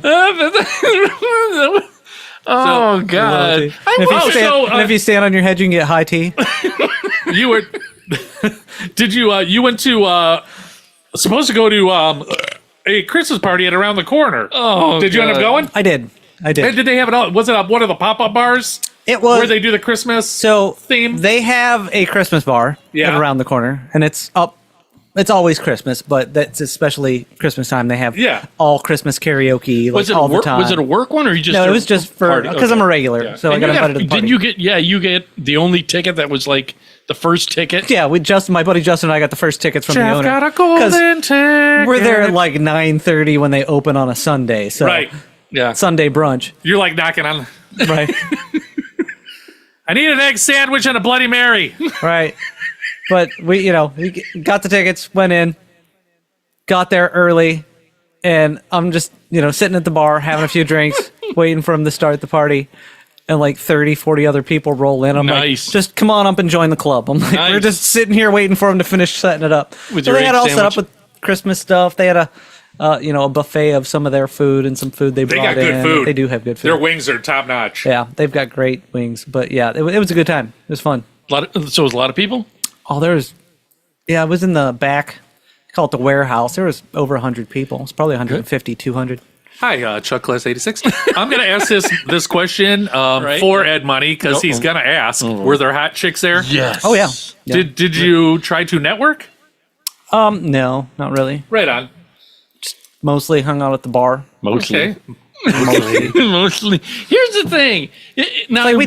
Oh God! And if you stand on your head, you can get high tea. You were did you you went to supposed to go to a Christmas party at Around the Corner. Oh, did you end up God. going? I did. And did they have it all? Was it one of the pop-up bars It was where they do the Christmas so theme? They have a Christmas bar Yeah. Around the Corner, and it's up. It's always Christmas, but that's especially Christmas time. They have all Christmas karaoke Was it all a work? the time. Was it a work one or you just? No, a it was just for party? because I'm a regular, Yeah. so And I got you invited to the party. Didn't you get? Yeah, you get the only ticket that was like the first ticket. Yeah, my buddy Justin and I got the first tickets from the Jeff owner. got a golden ticket. We're there at like 9:30 when they open on a Sunday. So Right. Yeah. Sunday brunch. You're like knocking on. Right. I need an egg sandwich and a Bloody Mary. Right. But we got the tickets, went in, got there early, and I'm just, sitting at the bar, having a few drinks, waiting for him to start the party. And like 30, 40 other people roll in. I'm Nice. like, just come on up and join the club. I'm like, we're Nice. just sitting here waiting for him to finish setting it up. With So your they had egg all set up sandwich. with Christmas stuff. They had a buffet of some of their food and some food they They brought got good in. food. They do have good food. Their wings are top notch. Yeah, they've got great wings. But yeah, it was a good time. It was fun. So it was a lot of people. Oh, it was in the back. Call it the warehouse. There was over 100 people. It's probably 150, 200. Hi, Chuck Class 86. I'm going to ask this question for Ed Money because he's going to ask, were there hot chicks there? Yes. Oh yeah. Did you try to network? No, not really. Right on. Mostly hung out at the bar. Mostly. Okay. Mostly. Here's the thing. Now Like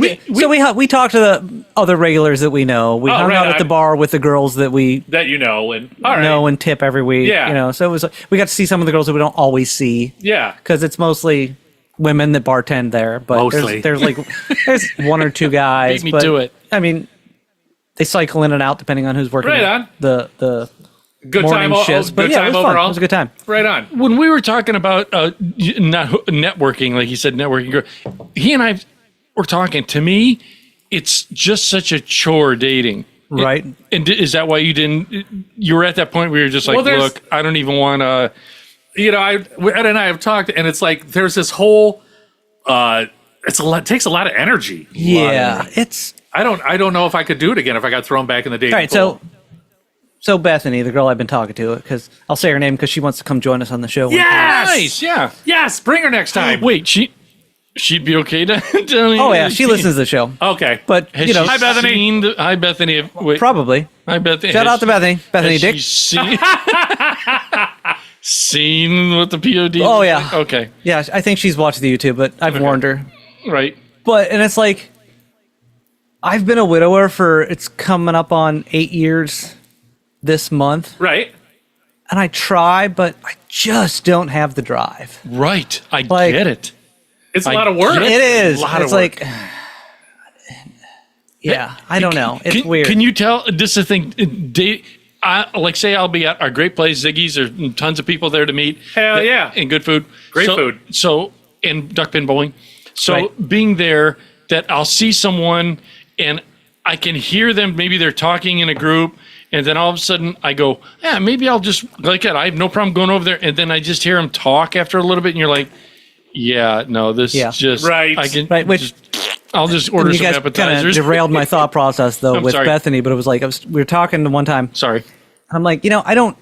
we talked to the other regulars that we know. We hung right out at the on. bar with the girls that we That you know. And all right. know and tip every week. Yeah. So it was we got to see some of the girls that we don't always see Yeah. because it's mostly women that bartend there. But Mostly. there's one or two guys. Beat me but, to it. I mean, they cycle in and out depending on who's working. Right on. The Good morning time. shifts. Good But yeah, time it was fun. overall. It was a good time. Right on. When we were talking about not networking, like he said, networking, he and I were talking. To me, it's just such a chore dating. Right. And is that why you didn't? You were at that point where you're just like, Well, there's- look, I don't even want to. Ed and I have talked, and it's like there's this whole. It takes a lot of energy. Yeah, it's I don't know if I could do it again if I got thrown back in the dating all right. pool. So Bethany, the girl I've been talking to, because I'll say her name because she wants to come join us on the show. Yes! Nice, yeah. Yes, bring her next time. Wait, she'd be okay to tell me? Oh yeah, she listens to the show. Okay. But Has you know, she Hi, Bethany. seen hi Bethany. Wait, probably. hi Bethany. Shout out to Bethany. Bethany Has Dick. she seen, seen what the POD? Oh, was yeah. like? Okay. Yeah, I think she's watched the YouTube, but I've warned her. Right. And it's like, I've been a widower for it's coming up on 8 years this month, Right. and I try, but I just don't have the drive. Right. I Like- get it. It's a I lot of work. get It is. lot It's of work. like, yeah, I don't know. It's Can, weird. Can you tell? This is the thing. Like, say I'll be at our great place, Ziggy's. There's tons of people there to meet. Hell yeah. And good food. Great So- food. So, and duck pin bowling. So Right. being there, that I'll see someone and I can hear them. Maybe they're talking in a group, and then all of a sudden I go, yeah, maybe I'll just like that. I have no problem going over there, and then I just hear them talk after a little bit, and you're like, yeah, no, this just Right. I can Right, which I'll just order you some guys kind of appetizers. derailed my thought process though I'm with sorry. Bethany, but it was like we were talking the one time. Sorry. I'm like, I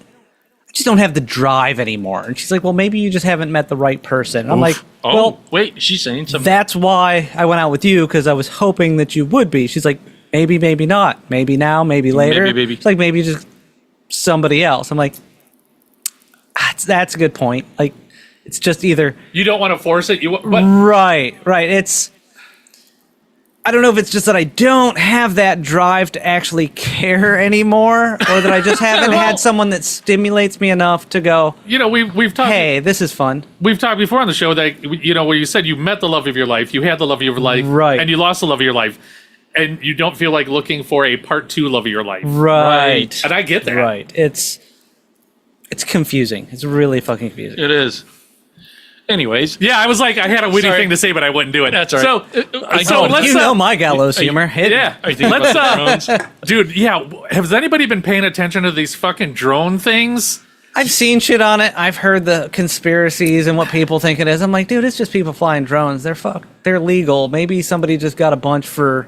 just don't have the drive anymore. And she's like, well, maybe you just haven't met the right person. And I'm like, Oh, well, wait, she's saying something. that's why I went out with you, because I was hoping that you would be. She's like, maybe, maybe not. Maybe now, maybe later. Maybe. It's like, maybe just somebody else. I'm like, that's a good point. Like, it's just either You don't want to force it. But right. It's, I don't know if it's just that I don't have that drive to actually care anymore, or that I just haven't had someone that stimulates me enough to go, we've talked. hey, this is fun. We've talked before on the show that where you said you met the love of your life, you had the love of your life, Right. and you lost the love of your life, and you don't feel like looking for a part 2 love of your life. Right. And I get that. Right. It's confusing. It's really fucking confusing. It is. Anyways, Yeah, I was like, I had a witty Sorry. thing to say, but I wouldn't do it. That's all right. So know. let's You know my gallows humor. Hit me. yeah. I think Let's about drones. dude. Yeah, has anybody been paying attention to these fucking drone things? I've seen shit on it. I've heard the conspiracies and what people think it is. I'm like, dude, it's just people flying drones. They're legal. Maybe somebody just got a bunch for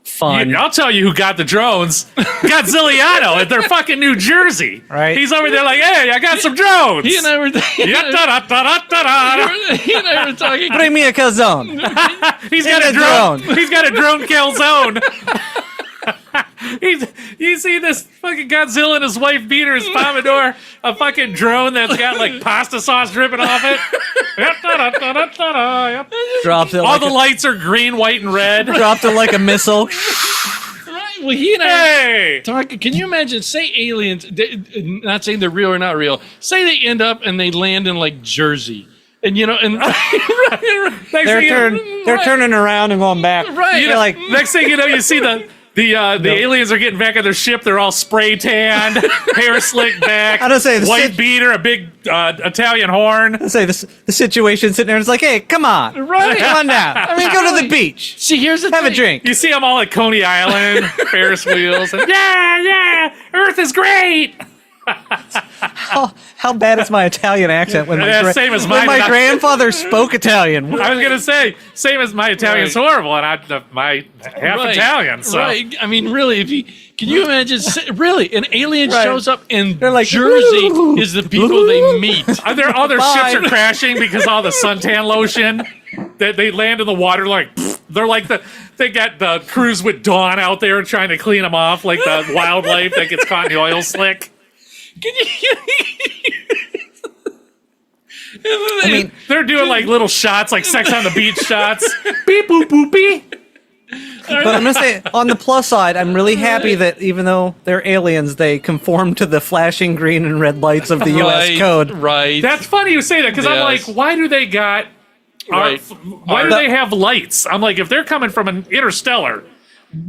fun. I'll tell you who got the drones. Godzilliano at their fucking New Jersey. Right. He's over there like, hey, I got some drones. He and I were Ya-da-da-da-da-da-da. he and I were talking. Bring me a calzone. He's got In a a drone. drone. He's got a drone kill zone. You see this fucking Godzilla and his wife beater, his Pomodoro, a fucking drone that's got like pasta sauce dripping off it. Yep. Dropped it All like the lights are green, white, and red. dropped it like a missile. Right. Well, he and I Hey! talking. Can you imagine? Say aliens. Not saying they're real or not real. Say they end up and they land in like Jersey, and They're turning around and going back. Right. You're like, Next thing you know, you see the aliens are getting back on their ship. They're all spray tanned, hair slicked back. I don't say the white beater, a big Italian horn. say the situation sitting there. It's like, hey, come on, Right. come on down. I mean, go to the beach, See, here's the have thing. a drink. You see them all at Coney Island, Ferris wheels. And, yeah, Earth is great. How bad is my Italian accent when Yeah, same as mine. when my grandfather spoke Italian? I was gonna say, same as my Italian's Right. horrible, and my half Right. Italian. So Right. I mean, really, can you imagine? Really, an alien Right. shows up in They're like, Jersey "Ooh, is the people they meet. all their Bye. ships are crashing because all the suntan lotion that they land in the water like pfft, they're like they got the cruise with Dawn out there trying to clean them off like the wildlife that gets caught in the oil slick. Can you? I mean, They're doing like little shots, like Sex on the Beach shots. Beep boop boop beep. but I'm gonna say on the plus side, I'm really happy that even though they're aliens, they conform to the flashing green and red lights of the U.S. Right, code. Right. That's funny you say that because I'm Yes. like, why do they got? Right. Why do they have lights? I'm like, if they're coming from an interstellar,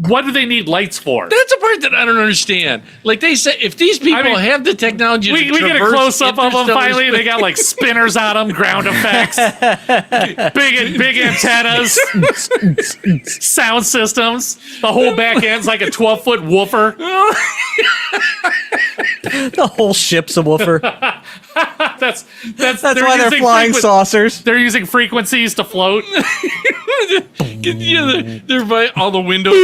what do they need lights for? That's the part that I don't understand. Like they say, if these people mean, have the technology We to get a traverse close up of them interstellar finally. They space- got like spinners on them, ground effects, big antennas, sound systems. The whole back end's like a 12-foot woofer. The whole ship's a woofer. That's That's why they're using flying saucers. They're using frequencies to float. They're by all the windows.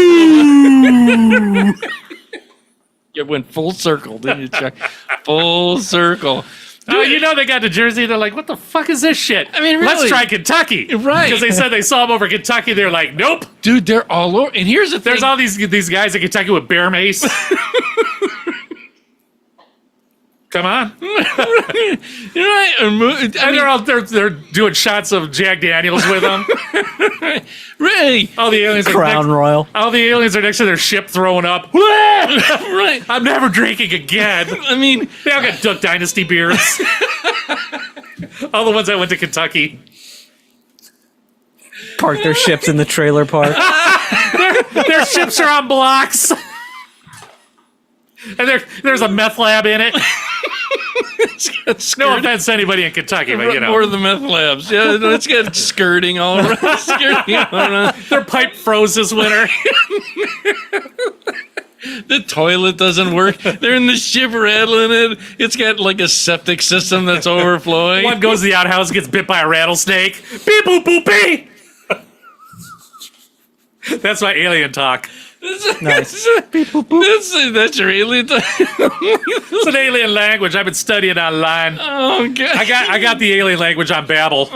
You went full circle, didn't you, Chuck? Full circle. You know they got to Jersey. They're like, what the fuck is this shit? I mean, let's really. try Kentucky, Right. Because they said they saw them over Kentucky. They're like, nope. Dude, they're all over. And here's the thing. There's all these guys in Kentucky with bear mace. Come on. Right. And they're doing shots of Jack Daniels with them. Really? All the aliens Crown are Royal. all the aliens are next to their ship throwing up. Right. I'm never drinking again. I mean, They all got Duck Dynasty beards. All the ones that went to Kentucky. Park their ships in the trailer park. Their ships are on blocks. And there's a meth lab in it. It's got No skirting. offense to anybody in Kentucky, but you know. More of the meth labs. Yeah, no, it's got skirting all around. Skirting all around. Their pipe froze this winter. The toilet doesn't work. They're in the ship rattling it. It's got like a septic system that's overflowing. One goes to the outhouse, gets bit by a rattlesnake. Beep boop boop bee. That's my alien talk. Nice. That's your alien. It's an alien language. I've been studying online. Oh god! I got the alien language on Babbel.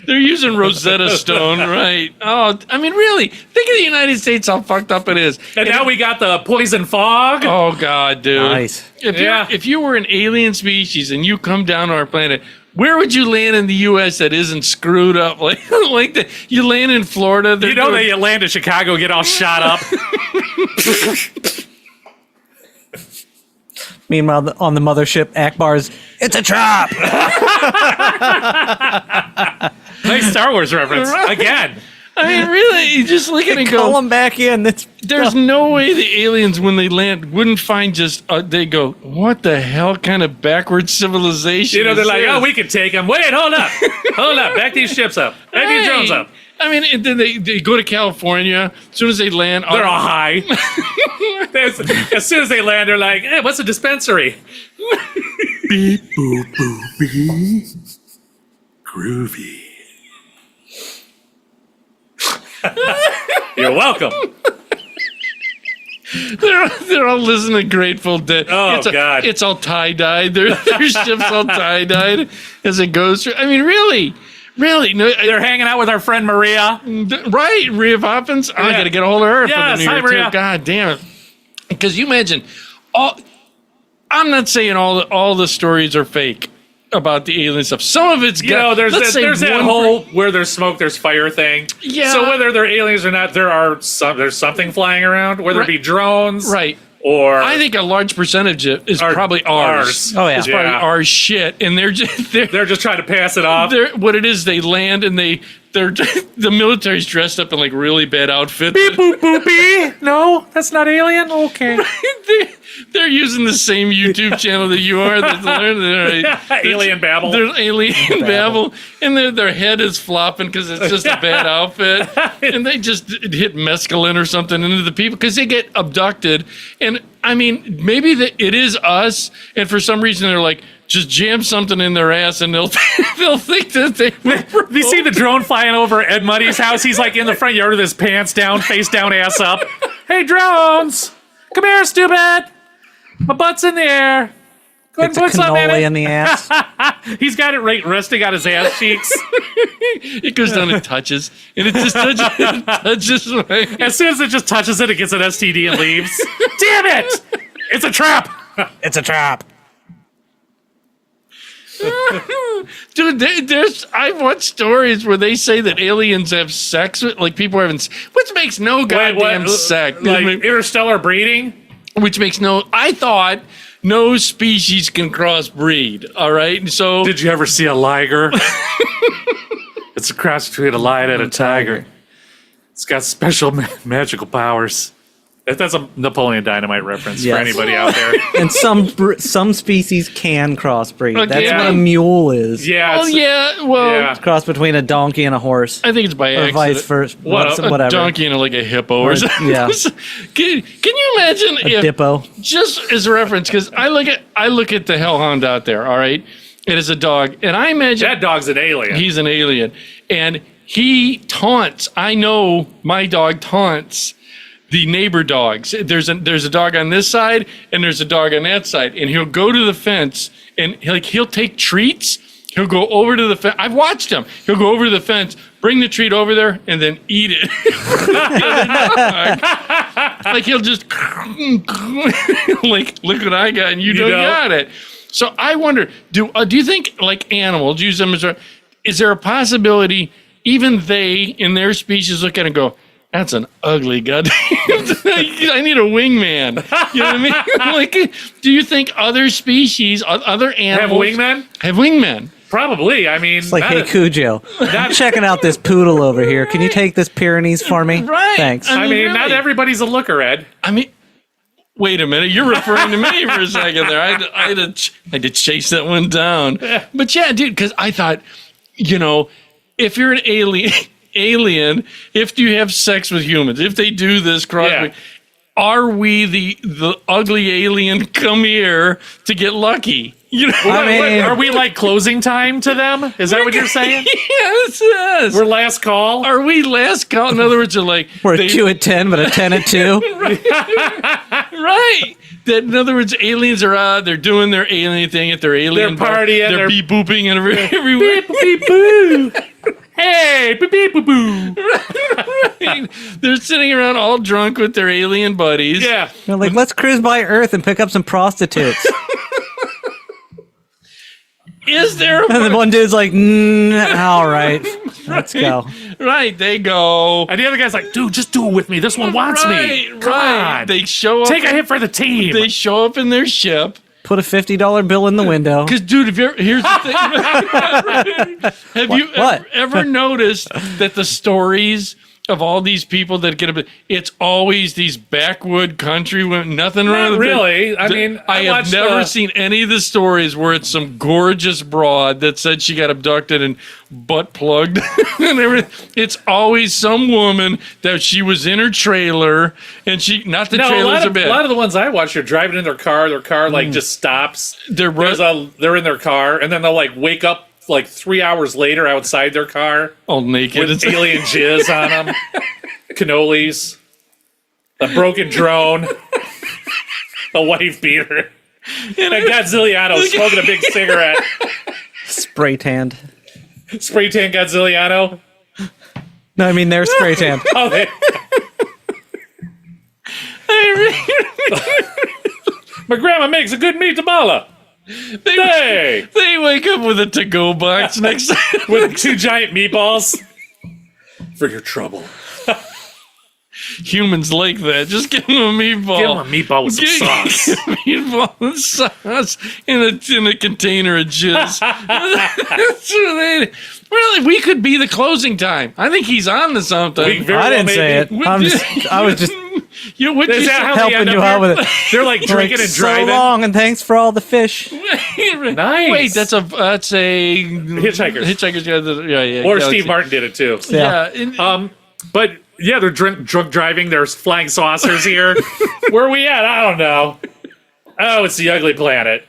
They're using Rosetta Stone, right? Oh, I mean, really? Think of the United States, how fucked up it is. And now we got the poison fog. Oh god, dude! Nice. If you were an alien species and you come down to our planet, where would you land in the U.S. that isn't screwed up like you land in Florida? You know that you land in Chicago, get all shot up. Meanwhile, on the mothership, Akbar's, it's a trap. Nice Star Wars reference again. I mean, really, you just look at it and Call go, him back in. there's no way the aliens, when they land, wouldn't find just, they go, what the hell kind of backward civilization You know, they're is like, this? oh, we can take them. Wait, hold up. Hold up. Back these ships up. Back these drones up. I mean, and then they go to California. As soon as they land, They're all high. As soon as they land, they're like, hey, what's a dispensary? Beep, boop, boop, beep. Groovy. You're welcome. They're all listening to Grateful Dead. Oh, God. It's all tie-dyed. Their ship's all tie-dyed as it goes through. I mean, really? No, They're hanging out with our friend Maria. right, Rhea Poppins. I got to get a hold of her Yes, for the New hi, Year, Maria. too. God damn it. Because you imagine, I'm not saying all the stories are fake about the alien stuff. Some of it's You know, there's that one whole where there's smoke, there's fire thing. Yeah. So whether they're aliens or not, there's something flying around, whether it be drones, Right. or I think a large percentage is probably ours. Oh, yeah. It's probably Yeah. our shit, and they're just they're just trying to pass it off. what it is. They land and they're the military's dressed up in like really bad outfits. Boop boopy. No, that's not alien. Okay. They're using the same YouTube channel that you are. Alien Babble. They're alien babble, and their head is flopping because it's just a bad outfit, and they just hit mescaline or something into the people because they get abducted. And I mean, maybe it is us, and for some reason they're like, just jam something in their ass, and they'll think that they. Have you seen the drone flying over Ed Muddy's house? He's like in the front yard with his pants down, face down, ass up. Hey, drones, come here, stupid. My butt's in the air. Go ahead It's and a put something cannoli in in it. the ass. He's got it right resting on his ass cheeks. It goes down and touches, and it just touches. Right. As soon as it just touches it, it gets an STD and leaves. Damn it! It's a trap. It's a trap. Dude, I've watched stories where they say that aliens have sex with, like, people having, which makes no goddamn sense. Like interstellar breeding? Which makes no, I thought no species can crossbreed, all right? So, Did you ever see a liger? It's a cross between a lion and a tiger. It's got special magical powers. That's a Napoleon Dynamite reference Yes. for anybody out there. And some species can crossbreed. Okay. That's Yeah. what a mule is. Yeah. oh, yeah, well, Yeah. Cross between a donkey and a horse. I think it's by Or accident. vice versa. What, Whatever. A donkey and like a hippo or Or- something. yeah. Can you imagine A dippo. just as a reference, because I look at the hellhound out there, all right? It is a dog, and I imagine That dog's an alien. he's an alien, and he taunts. I know my dog taunts the neighbor dogs. There's a dog on this side, and there's a dog on that side, and he'll go to the fence, and he'll take treats. He'll go over to the fence. I've watched him. He'll go over to the fence, bring the treat over there, and then eat it. Like he'll just like, look what I got, and you don't got it. So I wonder, do you think like animals use them as is there a possibility even they in their species look at it and go, that's an ugly goddamn I need a wingman. You know what I mean? Like, do you think other species, other animals Have wingmen? Have wingmen? Probably. I mean, It's like, hey, Cujo, I'm checking out this poodle over here. Can you take this Pyrenees for me? Right. Thanks. I mean, really. not everybody's a looker, Ed. I mean, Wait a minute, you're referring to me for a second there. I had to chase that one down. But yeah, dude, because I thought, if you're an alien, if you have sex with humans, if they do this crossbreed, are we the ugly alien come here to get lucky? Are we like closing time to them? Is that what you're saying? Yes. We're last call? Are we last call? In other words, they're like... We're a 2 at 10, but a 10 at 2. Right. That, in other words, aliens are out. They're doing their alien thing at their alien They're partying. They're beep booping and everywhere. Beep, beep, boo. Hey, beep, beep, boo, boo. Right. They're sitting around all drunk with their alien buddies. Yeah. They're like, let's cruise by Earth and pick up some prostitutes. Is there a... And the one dude's like, all right, let's go. Right, they go. And the other guy's like, dude, just do it with me. This one wants me. Come on. They show up. Take a hit for the team. They show up in their ship. Put a $50 bill in the window. Because, dude, here's the thing. Have you ever noticed that the stories of all these people that get up, it's always these backwood country women, nothing wrong with really. I mean, I have never seen any of the stories where it's some gorgeous broad that said she got abducted and butt plugged and everything. It's always some woman that she was in her trailer and she, not the trailer's a bit. A lot of the ones I watch are driving in their car like just stops. They're in their car and then they'll like wake up like 3 hours later outside their car. All naked. With alien jizz on them. Cannolis. A broken drone. A wife beater. And a Godzilliano smoking a big cigarette. Spray tanned. Spray tan Godzilliano? No, I mean, they're spray tanned. Oh, my grandma makes a good meat tamala. They wake up with a to-go box next with 2 giant meatballs for your trouble. Humans like that. Just give them a meatball. Give them a meatball with some sauce. Meatball and sauce in a container of jizz. Really, we could be the closing time. I think he's on to something. I didn't say it. I was just helping you out with it. They're like drinking and driving. So long, and thanks for all the fish. Nice. Wait, that's a Hitchhikers. Hitchhikers. Yeah. Or Steve Martin did it too. Yeah. But yeah, they're drunk driving. There's flying saucers here. Where are we at? I don't know. Oh, it's the Ugly Planet.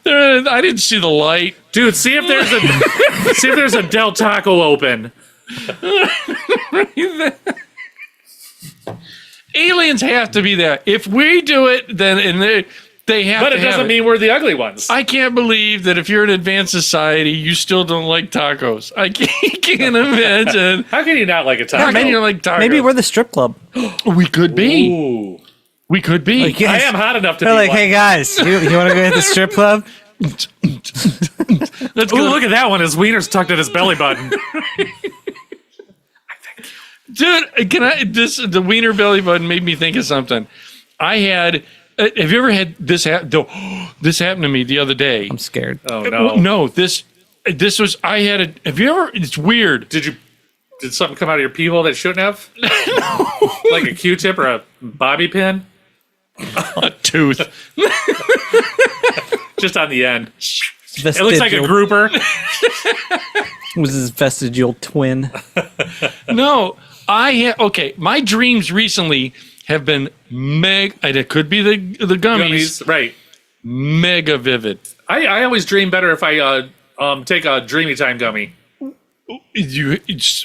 I didn't see the light, dude. See if there's a Del Taco open. Aliens have to be there. If we do it, then they have. But it doesn't mean we're the ugly ones. I can't believe that if you're an advanced society, you still don't like tacos. I can't imagine. How can you not like a taco? How can you like tacos? Maybe we're the strip club. We could be. Ooh. We could be. Like, yes. I am hot enough to They're be like, hey guys, you want to go hit the strip club? Let's Ooh, go. look at that one. His wiener's tucked at his belly button. Dude, the wiener belly button made me think of something. I had. Have you ever had this happen? This happened to me the other day. I'm scared. Oh no. No, this was. I had a. Have you ever? It's weird. Did something come out of your pee hole that shouldn't have? Like a Q-tip or a bobby pin? A tooth. Just on the end. Vestigial. It looks like a grouper. Was his vestigial twin? No, okay. My dreams recently have been it could be the gummies, right? Mega vivid. I always dream better if I take a Dreamy Time gummy.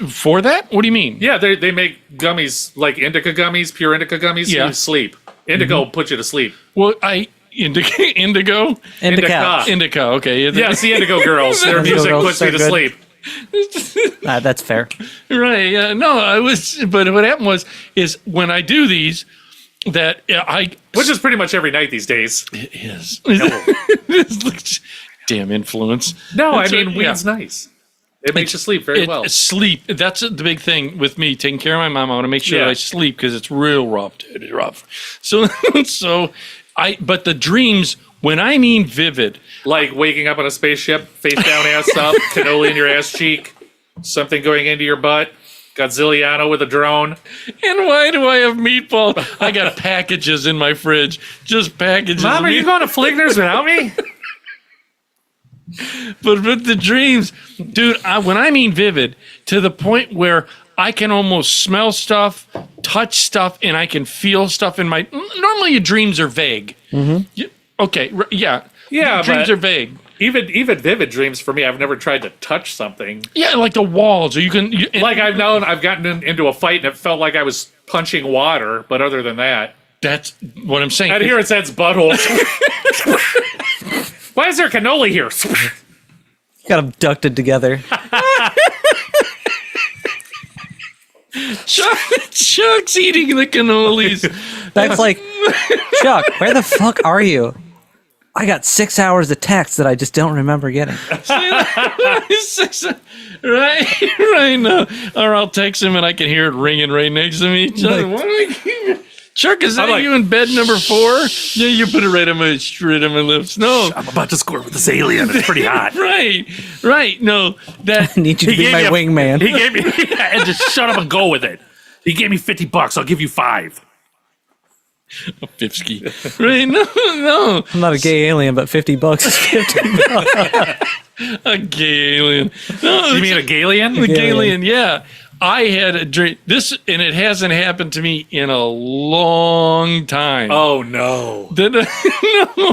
For that? What do you mean? Yeah, they make gummies like indica gummies, pure indica gummies. Yeah. So you sleep. Indica will put you to sleep. Well, indigo. Indica. Okay. Yeah, it's the Indigo Girls. Their Indigo music Girls, puts me to so sleep. That's fair. Right. Yeah. No, but what happened is when I do these, which is pretty much every night these days. It is. Damn influence. No, That's I mean, right, weed's nice. It makes you sleep very well. Sleep. That's the big thing with me. Taking care of my mom, I want to make sure that I sleep because it's real rough, dude. It's rough. But the dreams, when I mean vivid, like waking up on a spaceship, face down, ass up, cannoli in your ass cheek, something going into your butt. Godzilliano with a drone. And why do I have meatball? I got packages in my fridge. Just packages. Mom, of are you going to Fligner's without me? But with the dreams, dude, when I mean vivid, to the point where I can almost smell stuff, touch stuff, and I can feel stuff in my. Normally, your dreams are vague. Mm-hmm. Okay, yeah, Yeah, dreams but are vague. even vivid dreams for me. I've never tried to touch something. Yeah, like the walls, or you can. Like I've gotten into a fight and it felt like I was punching water. But other than that, That's what I'm saying. and here it says butthole. Why is there cannoli here? Got them ducted together. Chuck's eating the cannolis. That's like, Chuck, where the fuck are you? I got 6 hours of text that I just don't remember getting. right now. Or I'll text him and I can hear it ringing right next to me. Chuck, why do I keep... Chuck, is that like- you in bed number 4? Yeah, you put it right on my lips. No. I'm about to score with this alien. It's pretty hot. Right. No, that I need you to be my wingman. He gave me and just shut up and go with it. He gave me $50. I'll give you 5. Fifsky. Right? No. I'm not a gay alien, but $50 is $50. A gay alien. No, You mean a Galian? the gay alien? Yeah. I had a dream. This, and it hasn't happened to me in a long time. Oh no! No.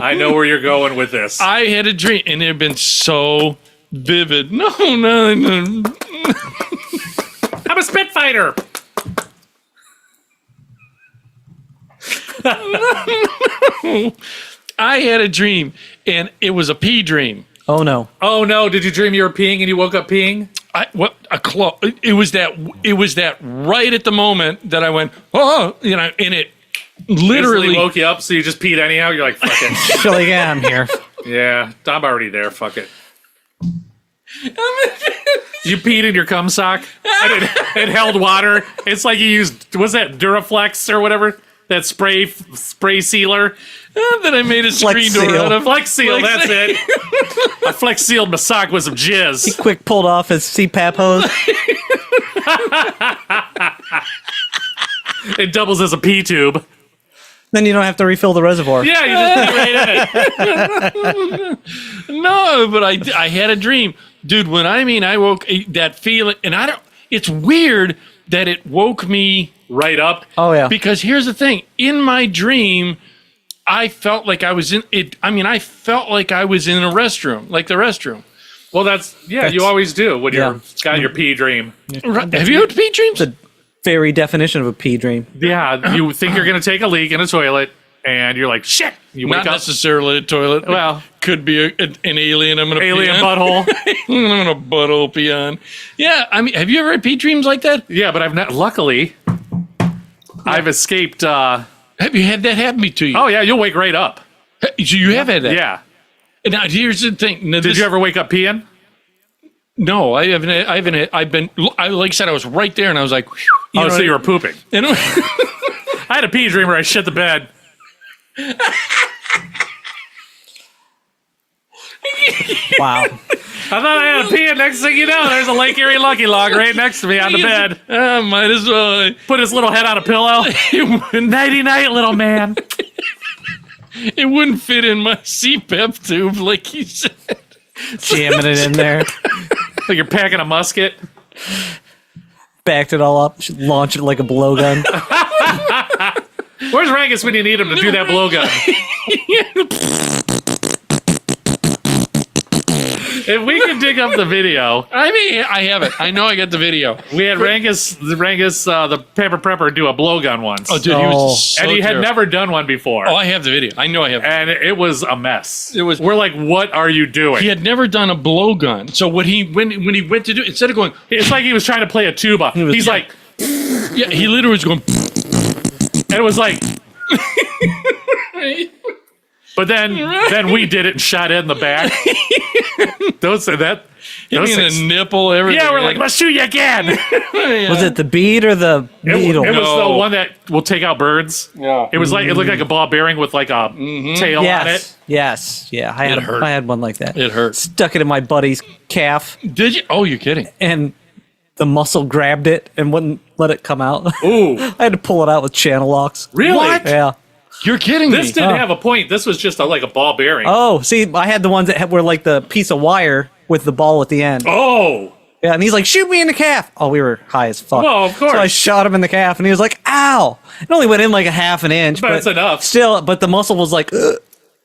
I know where you're going with this. I had a dream, and it had been so vivid. No. I'm a Spitfighter. I had a dream, and it was a pee dream. Oh no. Oh no! Did you dream you were peeing and you woke up peeing? It was that right at the moment that I went, oh, and it literally woke you up, so you just peed anyhow. You're like, fuck it. Feel like, yeah, I'm here. Yeah, I'm already there. Fuck it. You peed in your cum sock and it held water. It's like you used, was that Duraflex or whatever? That spray sealer that I made a screen door Seal. out of. Flex Seal, that's it. I Flex sealed my sock with some jizz. Quick pulled off his CPAP hose. It doubles as a pee tube. Then you don't have to refill the reservoir. Yeah, you just pee right in it. No, but I had a dream. Dude, when I woke, that feeling, and it's weird that it woke me Right up. Oh yeah. because here's the thing. In my dream, I felt like I was in it. I mean, I felt like I was in a restroom, like the restroom. Well, you always do when you're got your pee dream. Right. Have you had pee dreams? The very definition of a pee dream. Yeah, you think you're going to take a leak in a toilet, and you're like, shit. You wake Not up, necessarily a toilet. Well, could be an alien. I'm gonna alien pee on. butthole. I'm gonna butthole pee on. Yeah, I mean, have you ever had pee dreams like that? Yeah, but I've not. Luckily, I've escaped. Have you had that happen to you? Oh yeah, you'll wake right up. So you have had that. Yeah. And now here's the thing. Now, Did you ever wake up peeing? No, I haven't. I've been. Like I said, I was right there, and I was like, Oh, so you were pooping. You know, I had a pee dream where I shit the bed. Wow. I thought I had a pee, and next thing you know, there's a Lake Erie Lucky Log right next to me on the bed. might as well. Put his little head on a pillow. Nighty night, little man. It wouldn't fit in my CPAP tube, like you said. Jamming it in there. Like you're packing a musket. Backed it all up. Should launch it like a blowgun. Where's Rangus when you need him to do that blowgun? If we could dig up the video, I mean, I have it. I know I got the video. we had Rangus, the Pepper Prepper, do a blowgun once. Oh, dude, he was so and he had terrible. never done one before. Oh, I have the video. I know I have. And it was a mess. It was- We're like, what are you doing? He had never done a blowgun. So when he went to do, instead of going, It's like he was trying to play a tuba. He's yeah. like, yeah, he literally was going. and it was like, but then we did it and shot Ed in the back. Those Hit me in things- the nipple, everything. yeah, we're like, let's shoot you again. Was it the bead or the needle? It was the No. one that will take out birds. Yeah. It was like, it looked like a ball bearing with like a tail on it. Yes. Yeah. I had hurt. I had one like that. It hurt. Stuck it in my buddy's calf, Did you? Oh, you're kidding. and the muscle grabbed it and wouldn't let it come out. Ooh, I had to pull it out with channel locks. really? What? Yeah. You're kidding This me. didn't have a point. This was just like a ball bearing. Oh, see, I had the ones that were like the piece of wire with the ball at the end. Oh, Yeah, and he's like, shoot me in the calf. Oh, we were high as fuck. Well, of course. So I shot him in the calf, and he was like, ow. It only went in like a half an inch. But it's enough. Still, but the muscle was like, "Ugh,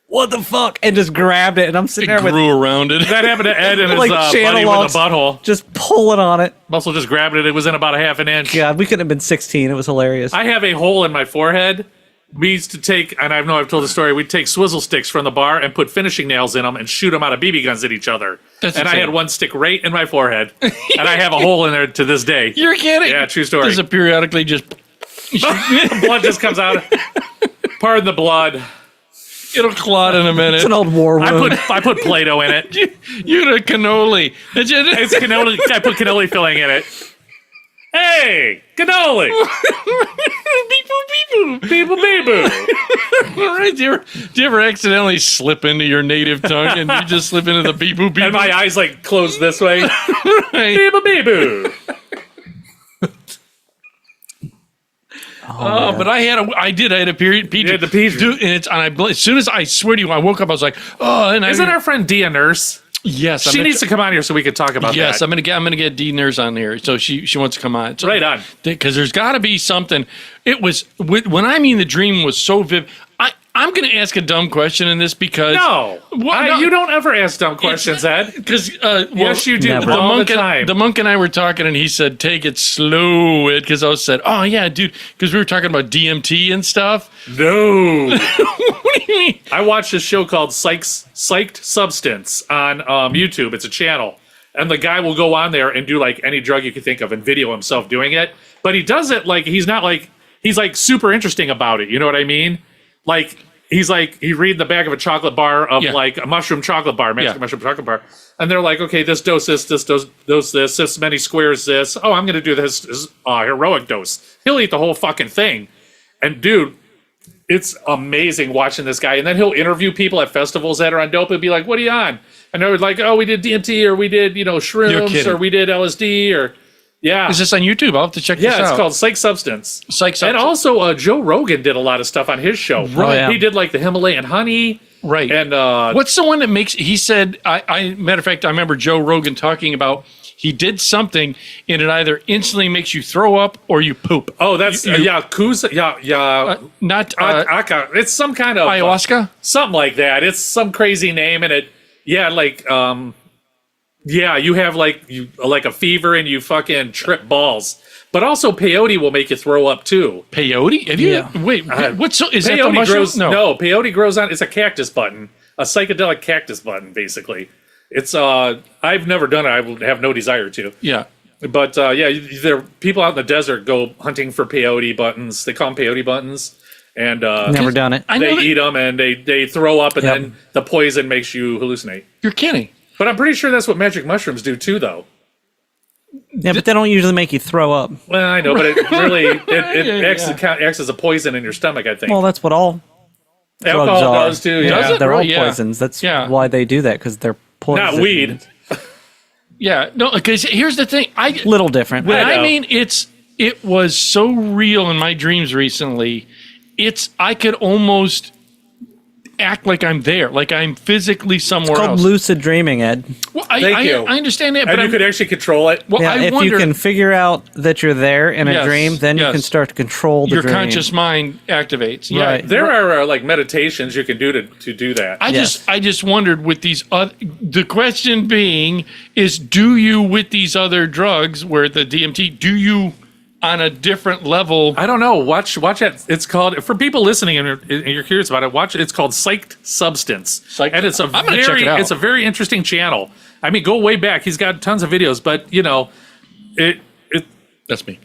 what the fuck? And just grabbed it, and I'm sitting It there with grew around it. that happened to Ed and his like buddy channel with locks, a butthole. just pulling on it. Muscle just grabbed it. It was in about a half an inch. God, we couldn't have been 16. It was hilarious. I have a hole in my forehead. We used to take, and I know I've told the story, we'd take swizzle sticks from the bar and put finishing nails in them and shoot them out of BB guns at each other. That's and I insane. had one stick right in my forehead. And I have a hole in there to this day. You're kidding. Yeah, true story. Does it periodically just... Blood just comes out. Pardon the blood. It'll clot in a minute. It's an old war wound. I put Play-Doh in it. You're a cannoli. It's cannoli. I put cannoli filling in it. Hey, cannoli. Beep-boop, beep-boop. People bee-boo. All right, do you ever accidentally slip into your native tongue and you just slip into the beep boop beep And my boop? eyes like closed this way. Right. People bee-boo. But I had a period. Pee You had the pee dream. Dude, and it's and as soon as I swear to you, I woke up. I was like, oh, and Isn't our friend Dee a nurse? yes, She needs to come on here so we could talk about Yes, that. I'm gonna get D Nurse on here, so she wants to come on. So, Right on. because there's got to be something. It was when I mean the dream was so vivid. I'm gonna ask a dumb question in this because No. no. You don't ever ask dumb questions, Ed. because Yes, you do. Never. All the time. The monk and I were talking, and he said, "Take it slow," because I said, "Oh yeah, dude," because we were talking about DMT and stuff. No. What do you mean? I watched this show called Psyched Substance on YouTube. It's a channel. And the guy will go on there and do like any drug you could think of and video himself doing it. But he does it like he's like super interesting about it. You know what I mean? Like he's reading the back of a chocolate bar of Yeah. like a mushroom chocolate bar, magic Yeah. mushroom chocolate bar. And they're like, okay, this dose this many squares this. Oh, I'm going to do this heroic dose. He'll eat the whole fucking thing. And dude, it's amazing watching this guy. And then he'll interview people at festivals that are on dope and be like, what are you on? And they're like, oh, we did DMT or we did, You're shrooms kidding. or we did LSD or, yeah. Is this on YouTube? I'll have to check this out. Yeah, it's called Psych Substance. Psych Substance. And also, Joe Rogan did a lot of stuff on his show. Right. Yeah. He did like the Himalayan honey. Right. And What's the one that makes? He said, matter of fact, I remember Joe Rogan talking about he did something and it either instantly makes you throw up or you poop. oh, that's Yakuza. Not Aka. It's some kind of ayahuasca. something like that. It's some crazy name, and it, you have like a fever and you fucking trip balls. But also peyote will make you throw up too. Peyote? Have you? Yeah. Wait, what's is that the Peyote mushroom? grows peyote grows on. It's a cactus button, a psychedelic cactus button, basically. It's I've never done it. I would have no desire to. Yeah. But there people out in the desert go hunting for peyote buttons. They call them peyote buttons, and Never done it. I know they that- eat them and they throw up, and Yep. then the poison makes you hallucinate. You're kidding. But I'm pretty sure that's what magic mushrooms do too, though. Yeah, but they don't usually make you throw up. Well, I know, but it really Yeah. acts as a poison in your stomach. I think Well, that's what all drugs alcohol are. does too. Yeah, Yeah, Does it? they're all Right, yeah. poisons. That's Yeah. why they do that, because they're poison. not weed. Yeah. No, because here's the thing. Little different. When I I know. mean it was so real in my dreams recently. I could almost act like I'm there, like I'm physically somewhere It's called else. lucid dreaming, Ed. Well, Thank you. I understand that, And but you could actually control it. well, Yeah, I if wonder, you can figure out that you're there in a Yes, dream, then you yes. can start to control the your dream. conscious mind activates. Yeah, Right. There are like meditations you can do to do that. Yes. I just wondered with these the question being is, do you with these other drugs where the DMT, do you on a different level? I don't know. Watch it. It's called, for people listening and you're curious about it. Watch it. It's called Psyched Substance, and it's I'm gonna check it out. It's a very interesting channel. I mean, go way back. He's got tons of videos, but That's me.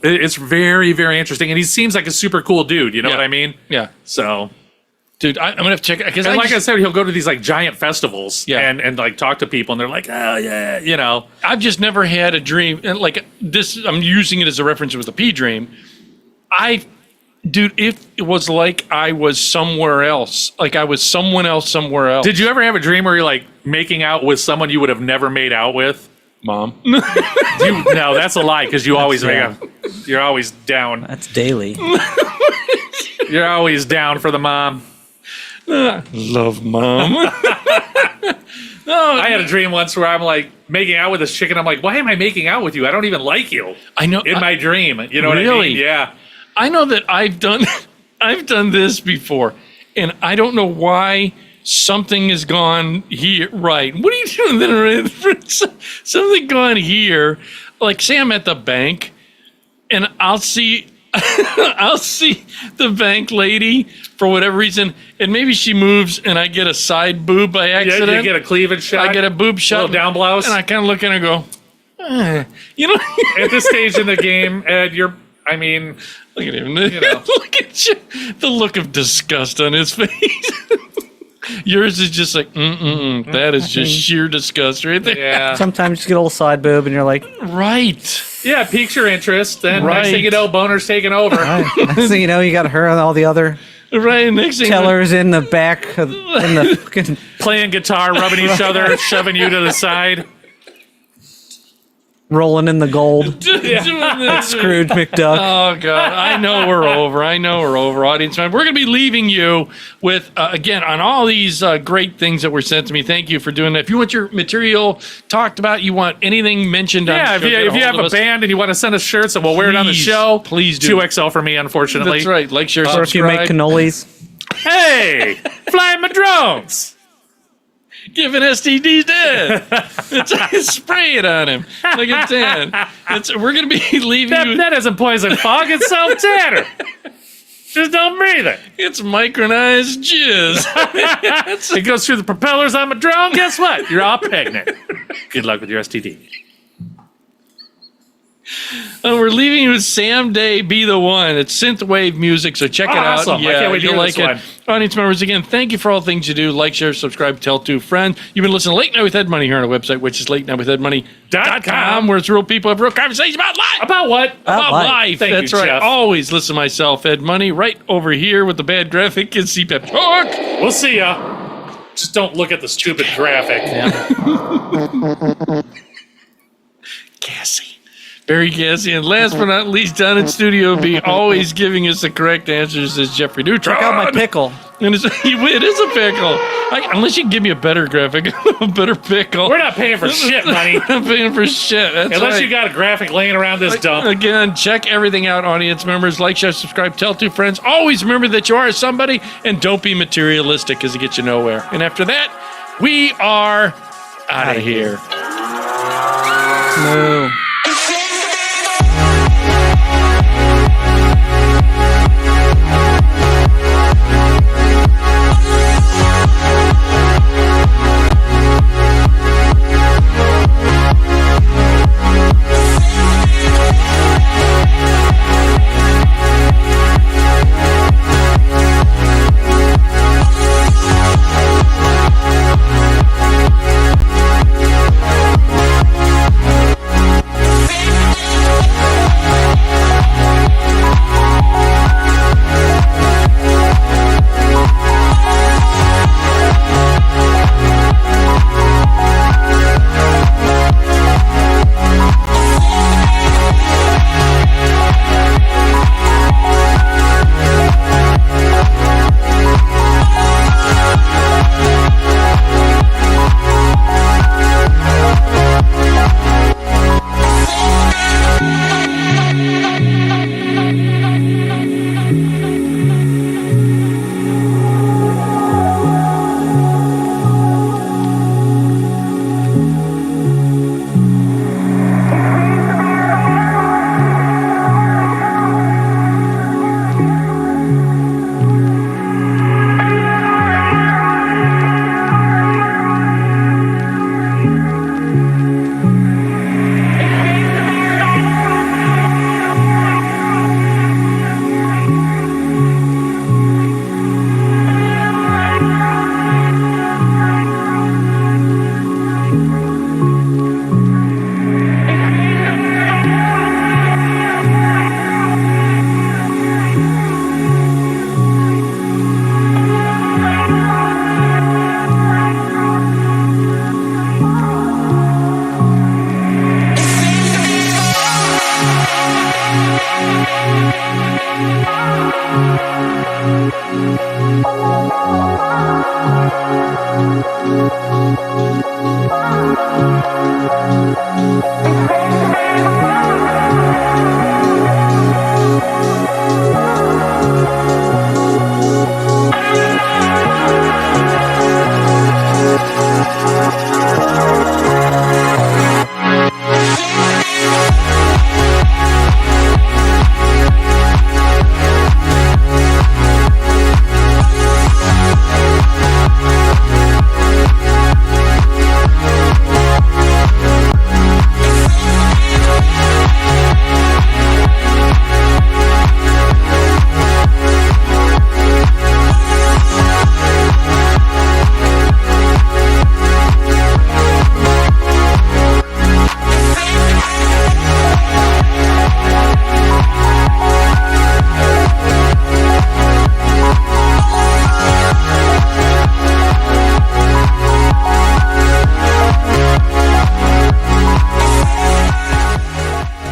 it's very, very interesting, and he seems like a super cool dude. You know Yeah. what I mean? Yeah, So, dude, I'm gonna have to check it because and like I said, he'll go to these like giant festivals, Yeah. and like talk to people, and they're like, oh yeah, I've just never had a dream and like this. I'm using it as a reference with a P dream. Dude, if it was like I was somewhere else, like I was someone else somewhere else. Did you ever have a dream where you're like making out with someone you would have never made out with? Mom. No, that's a lie because you always you're always down. That's daily. You're always down for the mom. Love Mom. I had a dream once where I'm like making out with this chick, and I'm like, why am I making out with you? I don't even like you. I know. In my dream, you know what I Really? mean? Yeah. I know that I've done this before, and I don't know why something has gone here. Right. What are you doing then? Something gone here. Like, say I'm at the bank, and I'll see the bank lady for whatever reason, and maybe she moves, and I get a side boob by accident. You get a cleavage shot. I get a boob shot. Little down blouse. And I kind of look at her and go, you know. At this stage in the game, Ed, look at him. You know. Look at you. The look of disgust on his face. Yours is just like, that is just sheer disgust right there. Yeah. Sometimes you just get a little side boob and you're like, Right. Yeah, it piques your interest. Then next Right. thing you know, boner's taking over. next thing you know, you got her and all the other Right. Next thing tellers in the back, in the fucking Playing guitar, rubbing each other, shoving you to the side. rolling in the gold. doing this. Scrooge McDuck. Oh, God. I know we're over. Audience member. We're going to be leaving you with, again, on all these great things that were sent to me. Thank you for doing that. If you want your material talked about, you want anything mentioned on Yeah, the show, if you have a band and you want to send us shirts and we'll wear it on the Please, show, please do. 2XL for me, unfortunately. That's right. Like, share, Or if you make subscribe. cannolis. Hey, flying my drones. Giving STDs dead. Spray it on him. Like it's dead. We're going to be leaving you. That isn't poison fog, it's self-tanner. Just don't breathe it. It's micronized jizz. It goes through the propellers on my drone. Guess what? You're all pregnant. Good luck with your STD. And we're leaving you with Sam Day, Be the One. It's synthwave music, so check it out. Awesome. I can't wait to you'll hear like this it. one. Audience members, again, thank you for all the things you do. Like, share, subscribe, tell two friends. You've been listening to Late Night with Ed Money here on our website, which is latenightwithedmoney.com, where it's real people have real conversations about life. About what? About life. Thank That's you, right. Jeff. Always listen to myself, Ed Money, right over here with the bad graphic and CPAP talk. We'll see ya. Just don't look at the stupid graphic. Gassy. Very gassy. And last but not least, down in Studio B, always giving us the correct answers is Jeffrey Neutron. Check out my pickle. And it is a pickle. Unless you can give me a better graphic, a better pickle. We're not paying for shit, money. We're not paying for shit. That's Unless right. you got a graphic laying around this dump. Again, check everything out, audience members. Like, share, subscribe, tell two friends. Always remember that you are somebody, and don't be materialistic because it gets you nowhere. And after that, we are out of here. No.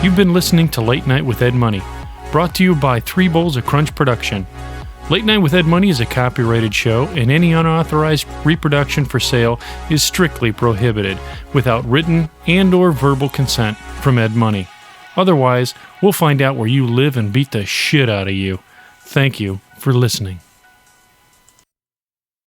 You've been listening to Late Night with Ed Money, brought to you by 3 Bowls of Crunch Production. Late Night with Ed Money is a copyrighted show, and any unauthorized reproduction for sale is strictly prohibited without written and/or verbal consent from Ed Money. Otherwise, we'll find out where you live and beat the shit out of you. Thank you for listening.